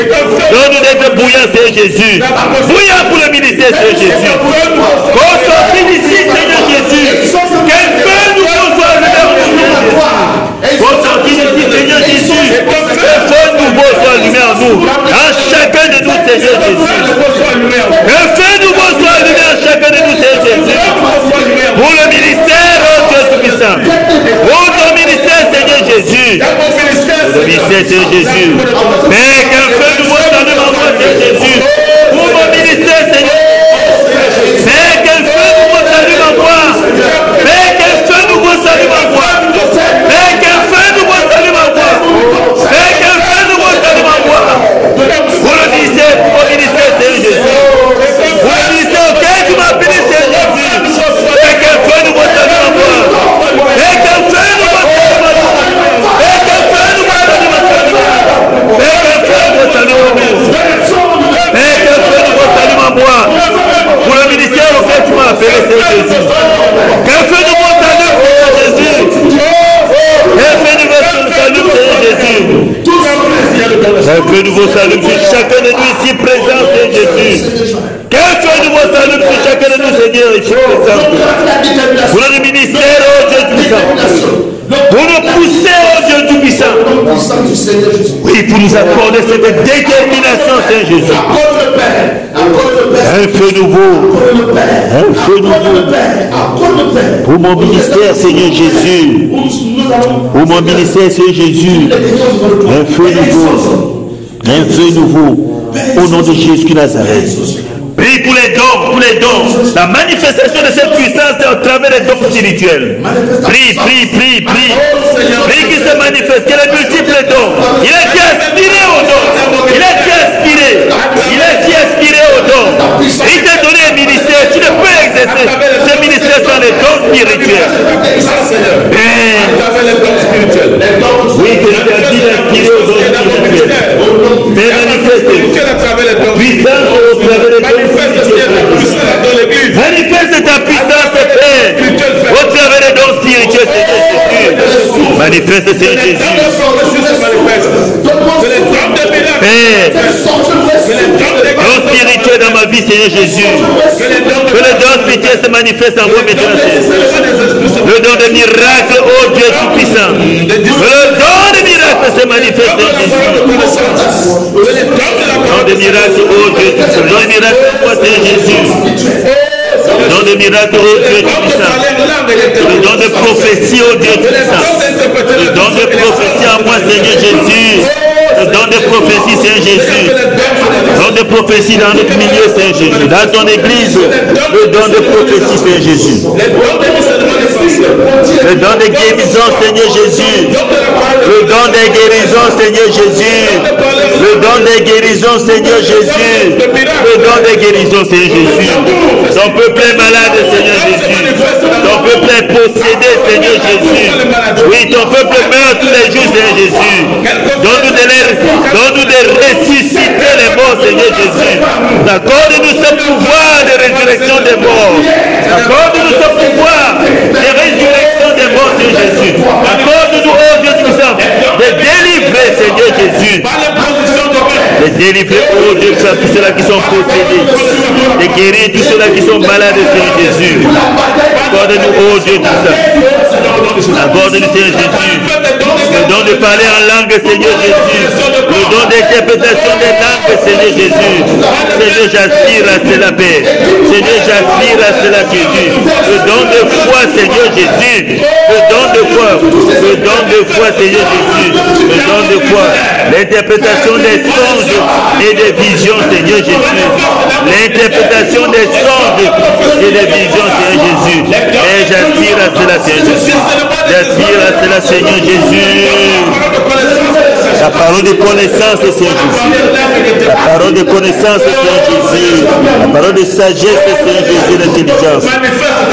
Donne-nous d'être bouillant, Seigneur Jésus. Bouillant pour le ministère, Seigneur Jésus. Qu'on sortit d'ici, Seigneur Jésus. Quel feu nous reçoit, Seigneur Jésus. Qu'on sortit d'ici, Seigneur Jésus. Quel feu nouveau soit allumé en nous. En chacun de nous, Seigneur Jésus. Quel feu nouveau soit allumé en chacun de nous, Seigneur Jésus. Pour le ministère, oh Dieu tout-puissant. Pour ton ministère, Seigneur Jésus. Pour le ministère, Seigneur Jésus. Père, qu'un feu nouveau s'allume en moi, Seigneur Jésus. Pour mon ministère, Seigneur. Père, qu'un feu nouveau s'allume en moi. Père, qu'un feu nouveau s'allume en moi. Père, qu'un feu nouveau s'allume en moi. Père, qu'un feu nouveau s'allume en moi. Pour le ministère, Seigneur Jésus. Pour le ministère auquel tu m'as appelé, Seigneur Jésus. Père, qu'un feu nouveau s'allume en moi. Père, qu'un feu nouveau s'allume en moi. Père, qu'un feu nouveau s'allume en moi. Père, qu'un appelé Seigneur Jésus. Quel feu nouveau salut, Seigneur Jésus. Quel feu nouveau salut, Seigneur Jésus. Quel feu nouveau salut sur chacun de nous ici présent, Seigneur Jésus. Quel feu nouveau salut sur chacun de nous, Seigneur, ici présent. Pour le ministère, oh Dieu puissant. Pour nous pousser, oh Dieu Tout-Puissant. Oui, pour nous accorder cette détermination, Seigneur Jésus. Un feu nouveau. Un feu nouveau. Pour mon ministère, Seigneur Jésus. Pour mon ministère, Seigneur Jésus. Un feu nouveau. Un feu nouveau. Au nom de Jésus de Nazareth. Prie pour les dons, la manifestation de cette puissance est au travers des dons spirituels. Prie. Prie qu'il se manifeste, qu'il ait multiples dons. Il est aspiré aux dons. Il est aspiré aux dons. Il t'a donné un ministère, tu ne peux exercer ce ministère sans les dons spirituels. Oui, que tu as dit d'inspirer aux dons spirituels. Mais manifeste puissance au travers des dons. Manifeste ta puissance, Père, au travers des dons spirituels, Seigneur Jésus. Manifeste, Seigneur Jésus. Père, dons spirituels dans ma vie, Seigneur Jésus. Que le don spirituel se manifeste en moi maintenant, le don de miracle, oh Dieu Tout-Puissant. Que le don de miracle se manifeste, Seigneur Jésus. Don de miracle, oh Dieu Tout-Puissant. Don de miracle, oh Seigneur Jésus. Le don de miracle, oh Dieu Tout-Puissant. Le don de prophétie, oh Dieu Tout-Puissant. Le don de prophétie en moi, Seigneur Jésus. Le don de prophétie, Seigneur Jésus. Le don de prophétie dans notre milieu, Seigneur Jésus. Dans ton église, le don de prophétie, Seigneur Jésus. Le don de guérison, Seigneur Jésus. Le don de guérison, Seigneur Jésus. Le don de guérison, Seigneur Jésus. Le don de guérison, Seigneur Jésus. Ton peuple est malade, Seigneur Jésus. Ton peuple est possédé, Seigneur Jésus. Oui, ton peuple meurt tous les jours, Seigneur Jésus. Donne-nous de ressusciter les morts, Seigneur Jésus. Accorde-nous ce pouvoir de résurrection des morts. Accorde-nous ce pouvoir de résurrection des morts, Seigneur Jésus. Accorde-nous, oh Dieu Tout-Puissant, de délivrer, Seigneur Jésus. De délivrer, oh Dieu, tous ceux-là qui sont possédés. De guérir tous ceux-là qui sont malades, Seigneur Jésus. Accorde-nous, oh Dieu Tout-Puissant. Accorde-nous, Seigneur Jésus. Le don de parler en langue, Seigneur Jésus. Le don d'interprétation des langues, Seigneur Jésus. Seigneur, j'aspire à cela, Père. Seigneur, j'aspire à cela, Jésus. Le don de foi, Seigneur Jésus. Le don de foi. Le don de foi, Seigneur Jésus. Le don de foi. L'interprétation des songes et des visions, Seigneur Jésus. L'interprétation des songes et des visions, Seigneur Jésus. Et j'aspire à cela, Seigneur Jésus. J'aspire à cela, Seigneur Jésus. La parole de connaissance, Seigneur Jésus. La parole de connaissance, Seigneur Jésus. La parole de sagesse, Seigneur Jésus, d'intelligence.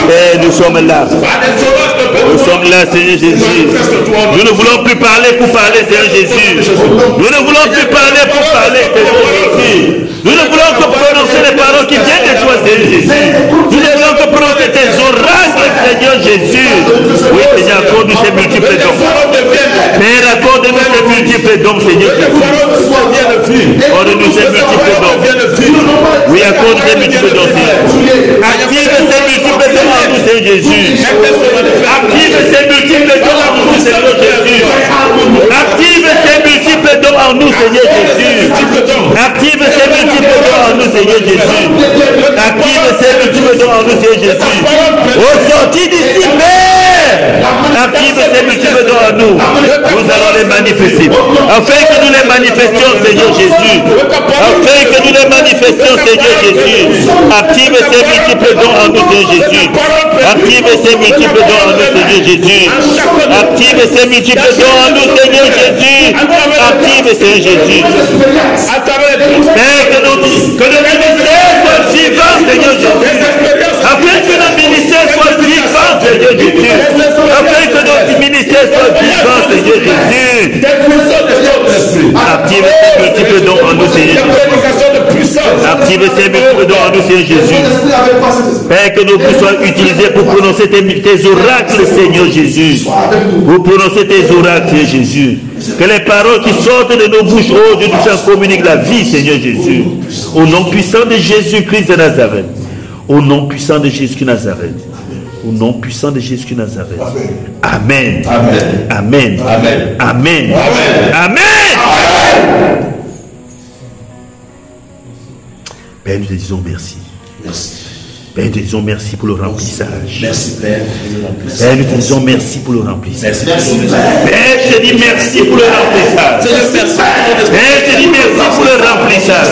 Et nous sommes là. Nous sommes là, Seigneur Jésus. Nous ne voulons plus parler pour parler, Seigneur Jésus. Nous ne voulons plus parler pour parler, Seigneur Jésus. Nous ne voulons que prononcer les paroles qui viennent de toi, Seigneur Jésus. Nous ne voulons que prononcer tes oracles, Seigneur Jésus. Oui, Seigneur, accorde-nous ces multiples dons. Père, accorde-nous ces multiples dons, Seigneur Jésus. Accorde-nous ces multiples dons. Oui, accorde ces multiples dons, Seigneur. Active ces multiples dons en nous, Seigneur Jésus. Active ces multiples dons en nous, Seigneur Jésus. Active ces multiples dons en nous, Seigneur Jésus. Active ces multiples dons en nous, Seigneur Jésus. Active ces multiples dons en nous, Seigneur Jésus. Au sorti d'ici, Père. Active ces multiples dons en nous. Nous allons les manifester. Afin que nous les manifestions, Seigneur Jésus. Afin que nous les manifestions, Seigneur Jésus. Active ces multiples dons en nous, Seigneur Jésus. Active ces multiples dons en nous, Seigneur Jésus. Active ces multiples dons en nous, Seigneur Jésus. Active, Seigneur Jésus. Père, que nos ministères soient vivants, Seigneur Jésus. Afin que nos ministères soient vivants, Seigneur Jésus. Afin que nos ministères soient vivants, Seigneur Jésus. Active ces multiples dons en nous, Seigneur Jésus. Active ces multiples dons en nous, Seigneur Jésus. Père, que nos bouches soient utilisées pour prononcer tes oracles, Seigneur Jésus. Pour prononcer tes oracles, Seigneur Jésus. Que les paroles qui sortent de nos bouches, oh Dieu, nous communiquent la vie, Seigneur Jésus. Au nom puissant de Jésus-Christ de Nazareth. Au nom puissant de Jésus de Nazareth. Au nom puissant de Jésus de Nazareth. Amen. Amen. Amen. Amen. Amen. Amen. Père, nous te disons merci. Merci. Père, nous te disons merci pour le remplissage. Merci, Père. Père, nous te disons merci pour le remplissage. Merci. Père, je te dis merci pour le remplissage. Père, je te dis merci pour le remplissage.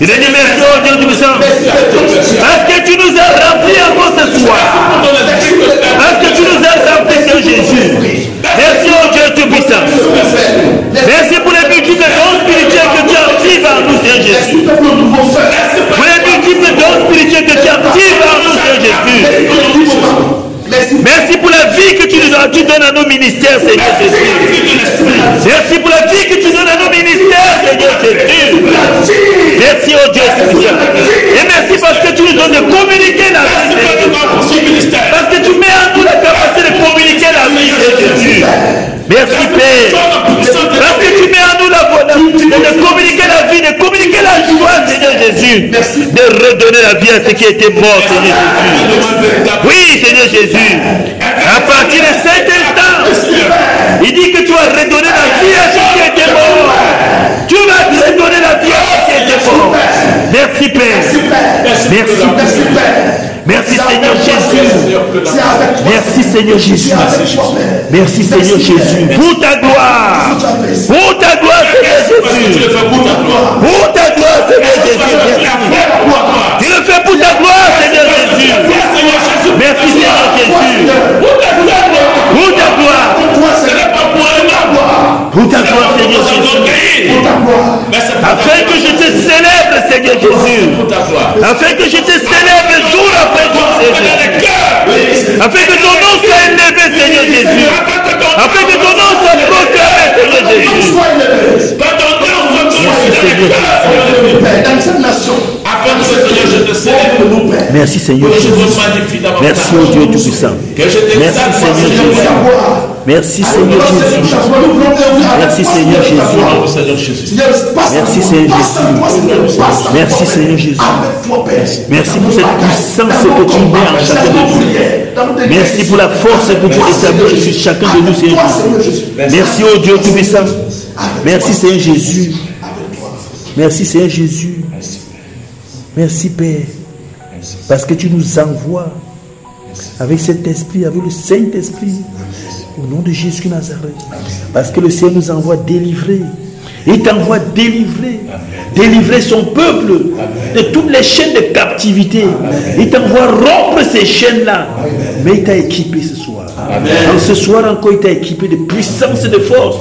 Je te dis merci au Dieu Tout-Puissant. Parce que tu nous as remplis encore ce soir. Parce que tu nous as remplis, Seigneur Jésus. Merci au Dieu Tout-Puissant. Merci pour les multiples dons spirituels que tu actives en nous, Seigneur Jésus. Pour les multiples dons spirituels que tu actives en nous, Seigneur Jésus. Merci pour la vie que tu donnes à nos ministères, Seigneur Jésus. Merci pour la vie que tu donnes à nos ministères, Seigneur Jésus. Merci au Dieu Tout-Puissant. Et merci parce que tu nous donnes de communiquer la vie. Parce que tu mets en nous la capacité de communiquer la vie, Seigneur Jésus. Merci Père. Parce que tu mets en nous la voix de communiquer la vie, de communiquer la joie, Seigneur Jésus. De redonner la vie à ceux qui étaient morts, Seigneur Jésus. Oui, Seigneur Jésus. À partir de cet instant, il dit que tu vas redonner la vie à ceux qui étaient morts. Tu vas redonner la vie à ceux qui étaient morts. Merci Père. Merci Père. Merci Seigneur Jésus. Merci Seigneur Jésus. Merci Seigneur Jésus. Pour ta gloire. Pour ta gloire Seigneur Jésus. Pour ta gloire Seigneur Jésus. Tu le fais pour ta gloire Seigneur Jésus. Merci Seigneur Jésus. Pour ta gloire. Pour ta gloire Seigneur Jésus. Afin que je te célèbre Seigneur Jésus. Afin que je te célèbre jour après jour Seigneur Jésus. Afin que ton nom soit élevé Seigneur Jésus. Afin que ton nom soit proclamé Seigneur Jésus. Merci Seigneur Jésus. Merci au Dieu Tout-Puissant. Merci Seigneur Jésus. Merci Seigneur Jésus. Merci Seigneur Jésus. Merci Seigneur Jésus. Merci Seigneur Jésus. Merci pour cette puissance que tu mets en chacun de nous. Merci pour la force que tu établis sur chacun de nous, Seigneur Jésus. Merci au Dieu Tout-Puissant. Merci Seigneur Jésus. Merci Seigneur Jésus. Merci Père. Parce que tu nous envoies avec cet esprit, avec le Saint-Esprit. Au nom de Jésus de Nazareth. Parce que le Seigneur nous envoie délivrer. Il t'envoie délivrer. Délivrer son peuple de toutes les chaînes de captivité. Il t'envoie rompre ces chaînes-là. Mais il t'a équipé ce soir. Donc ce soir encore, il t'a équipé de puissance et de force.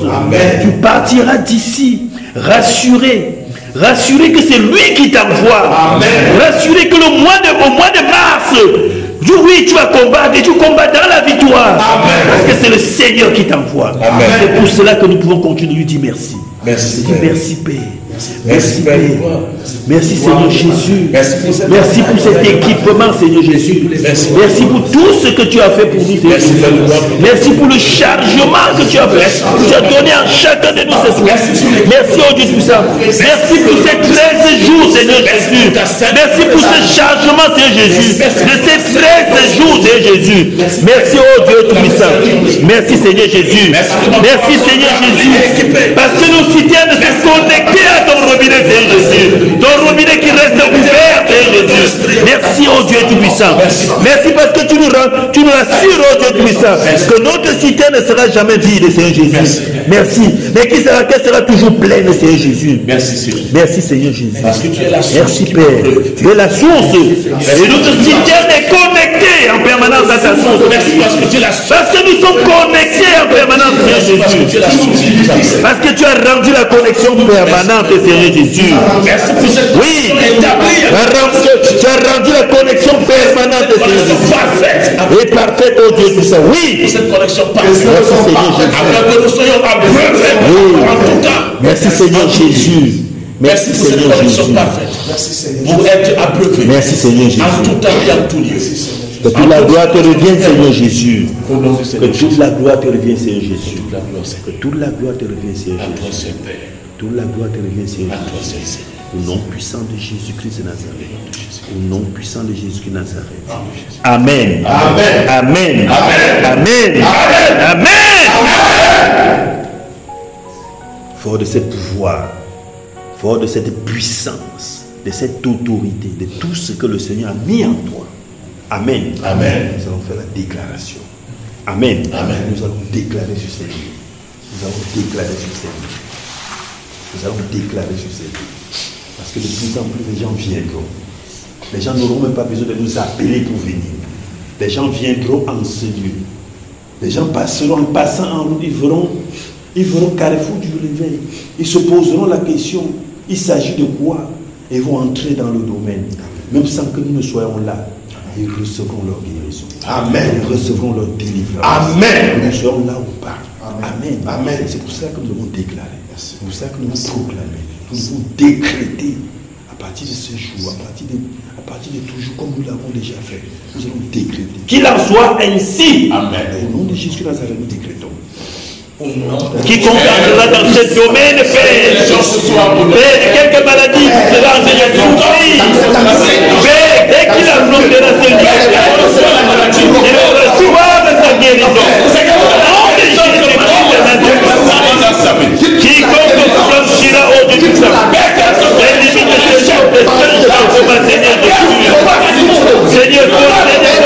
Tu partiras d'ici rassuré. Rassuré que c'est lui qui t'envoie. Rassuré que au mois de mars, oui, tu vas combattre et tu combats dans la victoire. Parce que c'est le Seigneur qui t'envoie. C'est pour cela que nous pouvons continuer de lui dire merci. Merci Père. Merci Père. Merci Seigneur Jésus. Merci pour cet équipement Seigneur Jésus. Merci pour tout ce que tu as fait pour nous Seigneur Jésus. Merci pour le chargement que tu as fait. Tu as donné à chacun de nous ce soir. Merci au Dieu Tout-Puissant. Merci pour ces 13 jours Seigneur Jésus. Merci pour ce chargement Seigneur Jésus. De ces 13 jours Seigneur Jésus. Merci au Dieu Tout-Puissant. Merci Seigneur Jésus. Merci Seigneur Jésus. Parce que nos citernes se connectés à ton robinet Seigneur Jésus. Ton robinet qui reste ouvert Seigneur Jésus. Merci au Dieu Tout-Puissant. Merci parce que tu nous rassures au Dieu Tout-Puissant que notre citerne ne sera jamais vide Seigneur Jésus. Merci. Mais qu'elle sera toujours pleine Seigneur Jésus. Merci Seigneur Jésus. Parce que tu es la source. Merci Père. Tu es la source. Et notre citerne est connectée en permanence à ta source. Merci parce que tu es la source. Parce que nous sommes connectés en permanence Seigneur Jésus. Parce que tu as rendu la connexion permanente Seigneur Jésus. Merci pour cette Oui, tu as rendu la connexion permanente Seigneur Jésus. Et parfaite au Dieu Tout-Puissant. Oui, cette connexion parfaite. merci Seigneur Jésus. Afin que nous soyons aveugles en tout temps. Merci Seigneur Jésus. Merci pour cette condition parfaite. Pour être approuvé. Merci Seigneur Jésus. En tout temps et en tout lieu. Que toute la gloire te revienne, Seigneur Jésus. Que toute la gloire te revienne, Seigneur Jésus. Que toute la gloire te revienne, Seigneur Jésus. Toute la gloire te revienne, Seigneur Jésus. Au nom puissant de Jésus-Christ de Nazareth. Au nom puissant de Jésus-Christ de Nazareth. Amen. Amen. Amen. Amen. Amen. Amen. Fort de ce pouvoir, fort de cette puissance, de cette autorité, de tout ce que le Seigneur a mis en toi. Amen. Amen. Nous allons faire la déclaration. Amen. Amen. Nous allons déclarer sur ces lieux. Nous allons déclarer sur ces lieux. Nous allons déclarer sur ces lieux. Parce que de plus en plus, les gens viendront. Les gens n'auront même pas besoin de nous appeler pour venir. Les gens viendront en ce lieu. Les gens passeront en passant en route. Ils verront Carrefour du Réveil. Ils se poseront la question. Il s'agit de quoi? Et ils vont entrer dans le domaine. Même sans que nous ne soyons là. Ils recevront leur guérison. Amen. Ils recevront leur délivrance. Amen. Nous soyons là ou pas. Amen. Amen. C'est pour ça que nous devons déclarer. C'est pour ça que nous devons proclamer. Nous devons décréter. À partir de ce jour, à partir de toujours, comme nous l'avons déjà fait, nous allons décréter. Qu'il en soit ainsi. Amen. Au nom de Jésus Nazareth, nous décrétons. Quiconque entrera dans ce domaine, Père, quelques maladies seront déjà souffrir. Père, dès qu'il affrontera ce lieu, il reçoit sa guérison. Quiconque franchira au-dessus de ça, les limites de ce jour, Seigneur,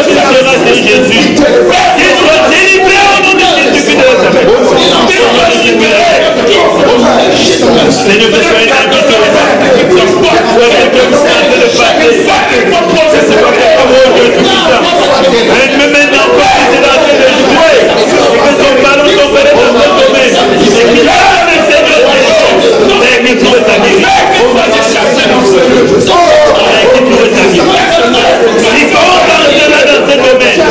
Seigneur, Jésus, qu'il soit délivré au nom de Jésus de Nazareth. Seigneur, que soyez invité au même maintenant, c'est dans ce jouet, que son ballon tomberait dans ce domaine, et qu'il a le Seigneur Jésus, et qu'il trouve sa guérison. Quiconque entrera dans ce domaine,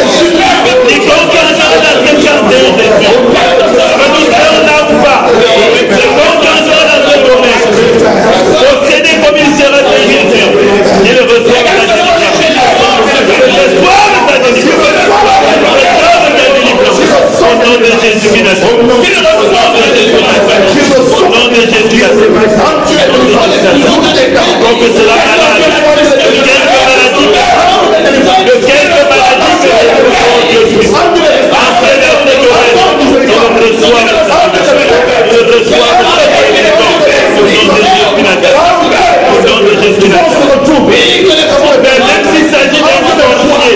quiconque entrera dans ce quartier, que nous serons là ou pas, quiconque entrera dans ce domaine, possédé comme il sera de Jésus, il reçoit la délivrance. Il reçoit la délivrance. Au nom de Jésus qui n'a pas. Au nom de Jésus qui n'a pas. Donc cela malade. De quelques maladies après leur découverte, ils reçoivent au nom de Jésus qui n'a pas. Même s'il s'agit d'un sorcier,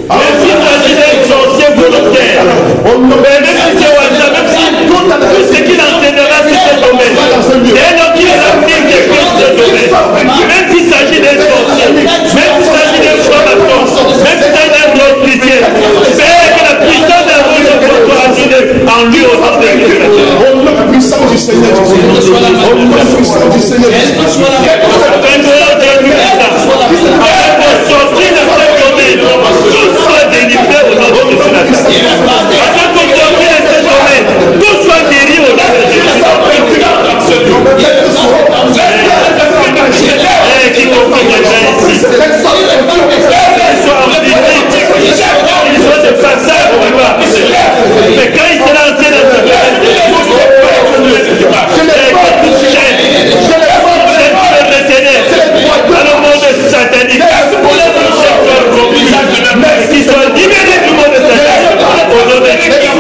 même s'il s'agit d'un sorcier volontaire, même si c'est WhatsApp, même si tout ce qu'il enseignera sur ce domaine, c'est un homme qui applique quelque chose de domaine. Même s'il s'agit d'un sorcier, même s'il s'agit d'un charlatan, même s'il s'agit d'un autre c'est que la puissance d'un rôle soit agissée en lui au nom de Jésus. La puissance du Seigneur Jésus. La puissance du Seigneur Jésus. Tout soit guéri au nom de Jésus. Qui comprend ici, il soit de passage ou pas. Mais quand il sera lancé dans ce dans le monde satanique, qui soit libéré du monde satanique au nom de Jésus.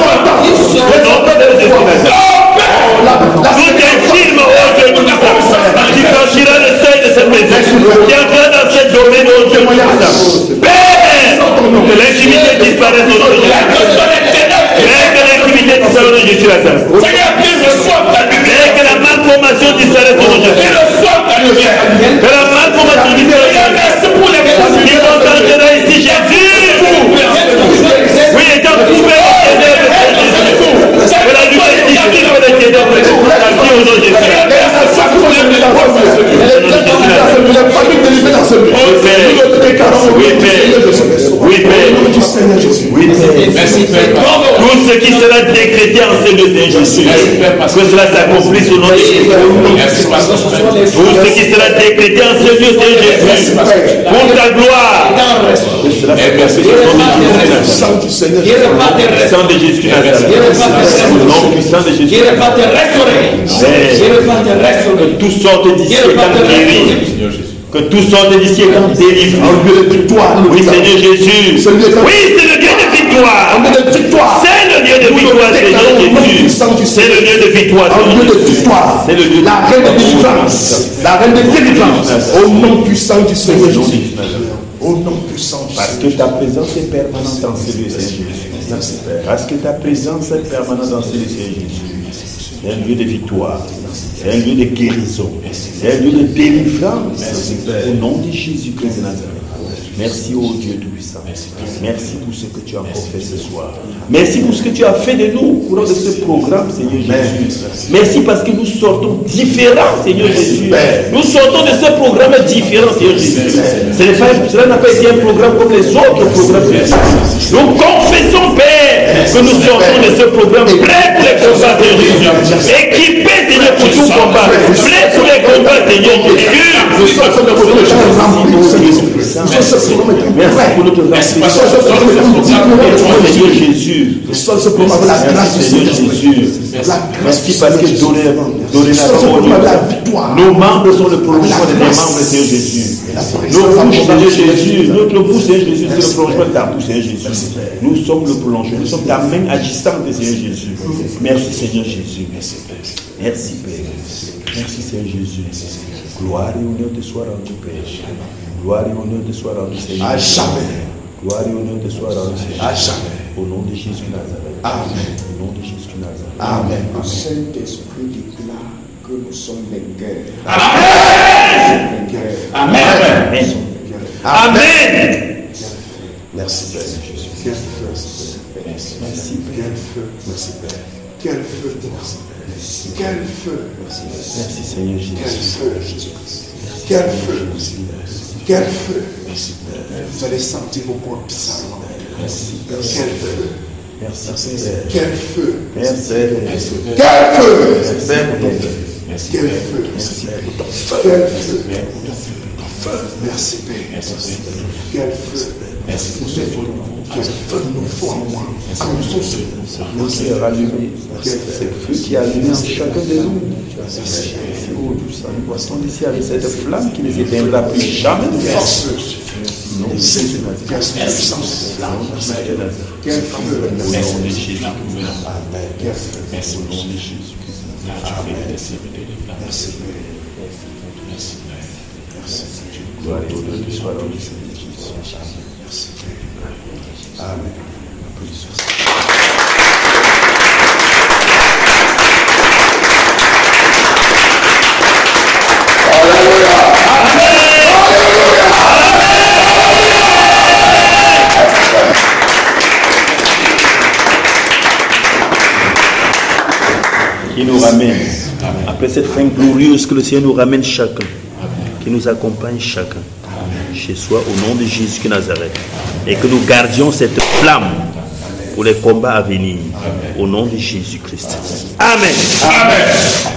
Tout un film aujourd'hui qui franchira le seuil de cette maison, qui entrera dans ce domaine aujourd'hui. Père, que l'intimité disparaisse au nom de Jésus. Père, que l'intimité disparaisse au nom de Jésus. Père, que la malformation disparaisse au nom de Jésus. Que la malformation disparaisse. Qui contentera ici Jésus. Oui, étant trouvé au Seigneur de Jésus. Que la lumière disparaisse au Seigneur de Jésus. Au nom de Jésus. Oui, Père. Oui, Père. Oui, Père. Merci, Père. Tout ce ce qui sera décrété en ce lieu, Seigneur Jésus, que cela s'accomplisse au nom de Jésus. Tout ce qui sera décrété en ce lieu, Seigneur Jésus, pour ta gloire. Sang de Jésus de Nazareth. Au nom puissant de Jésus. Que toutes sortes d'ici étant guéris. Que toutes sortes d'ici étant délivrés. Oui, Seigneur Jésus. Oui, c'est le Dieu de victoire. C'est le Dieu de victoire, Seigneur Jésus. C'est le Dieu de victoire. C'est le Dieu de la reine de délivrance. La reine de délivrance. Au nom puissant du Seigneur Jésus. Au nom puissant du Seigneur. Parce que ta présence est permanente dans ce lieu, Seigneur Jésus. Parce que ta présence est permanente dans ce lieu, Seigneur Jésus. C'est un lieu de victoire. C'est un lieu de guérison. C'est un lieu de délivrance. Au nom de Jésus-Christ de Nazareth. Merci, ô Dieu Tout-Puissant. Merci pour ce que tu as encore fait ce soir. Merci pour ce que tu as fait de nous au cours de ce programme, Seigneur Jésus. Merci parce que nous sortons différents, Seigneur Jésus. Nous sortons de ce programme différent, Seigneur Jésus. Cela n'a pas été un programme comme les autres programmes. Nous confessons, Père, que nous sortons de ce programme prêt pour les combats, Seigneur Jésus. Équipés, Seigneur, pour tout combat. Prêt pour les combats, Seigneur Jésus. Merci pour notre Seigneur Jésus. Seigneur Jésus. Merci parce que dorénavant, nos membres sont le prolongement de tes membres, Seigneur Jésus. Nos bouches, Seigneur Jésus. Notre bouche, Seigneur Jésus, c'est le prolongement de ta bouche, Seigneur Jésus. Nous sommes le prolongement. Nous sommes ta main agissante, Seigneur Jésus. Merci, Seigneur Jésus. Merci, Père. Merci, Seigneur Jésus. Gloire et honneur te soit rendu, Père. Gloire et honneur te soit rendu, Seigneur. À jamais. Gloire et honneur te soit rendu, Seigneur. À jamais. Au nom de Jésus Nazareth. Amen. Au nom de Jésus Nazareth. Amen. Le Saint-Esprit déclare que nous sommes vainqueurs. Amen. Amen. Amen. Merci, Père Jésus. Quel feu. Merci, quel feu. Merci, Père. Quel feu. Quel feu. Merci, Seigneur Jésus. Quel feu. Quel feu. Quel feu. Vous allez sentir vos corps bizarrement. Merci, Quel feu. merci, Père. Quel feu. Merci, Quel feu. Père, pour ton feu. Quel feu. Merci pour ton feu. Quel feu. Merci, Père. Quel feu. Quel feu nous faut en moi. Nous qui est rallumé. C'est le feu qui est allumé en chacun de nous. Merci, oh Dieu, nous passons ici avec cette flamme qui ne s'éteindra plus jamais. Force. Non, Quelle puissance. Quel feu. au nom de Jésus. Amen. Quel feu. Au nom de Jésus. Merci, Père. Gloire et honneur te soit rendu, Seigneur Jésus. Merci, Père. Amen. Qui nous ramène, après cette fin glorieuse, que le Seigneur nous ramène chacun, qui nous accompagne chacun, chez soi, au nom de Jésus de Nazareth, et que nous gardions cette flamme pour les combats à venir, au nom de Jésus-Christ. Amen. Amen.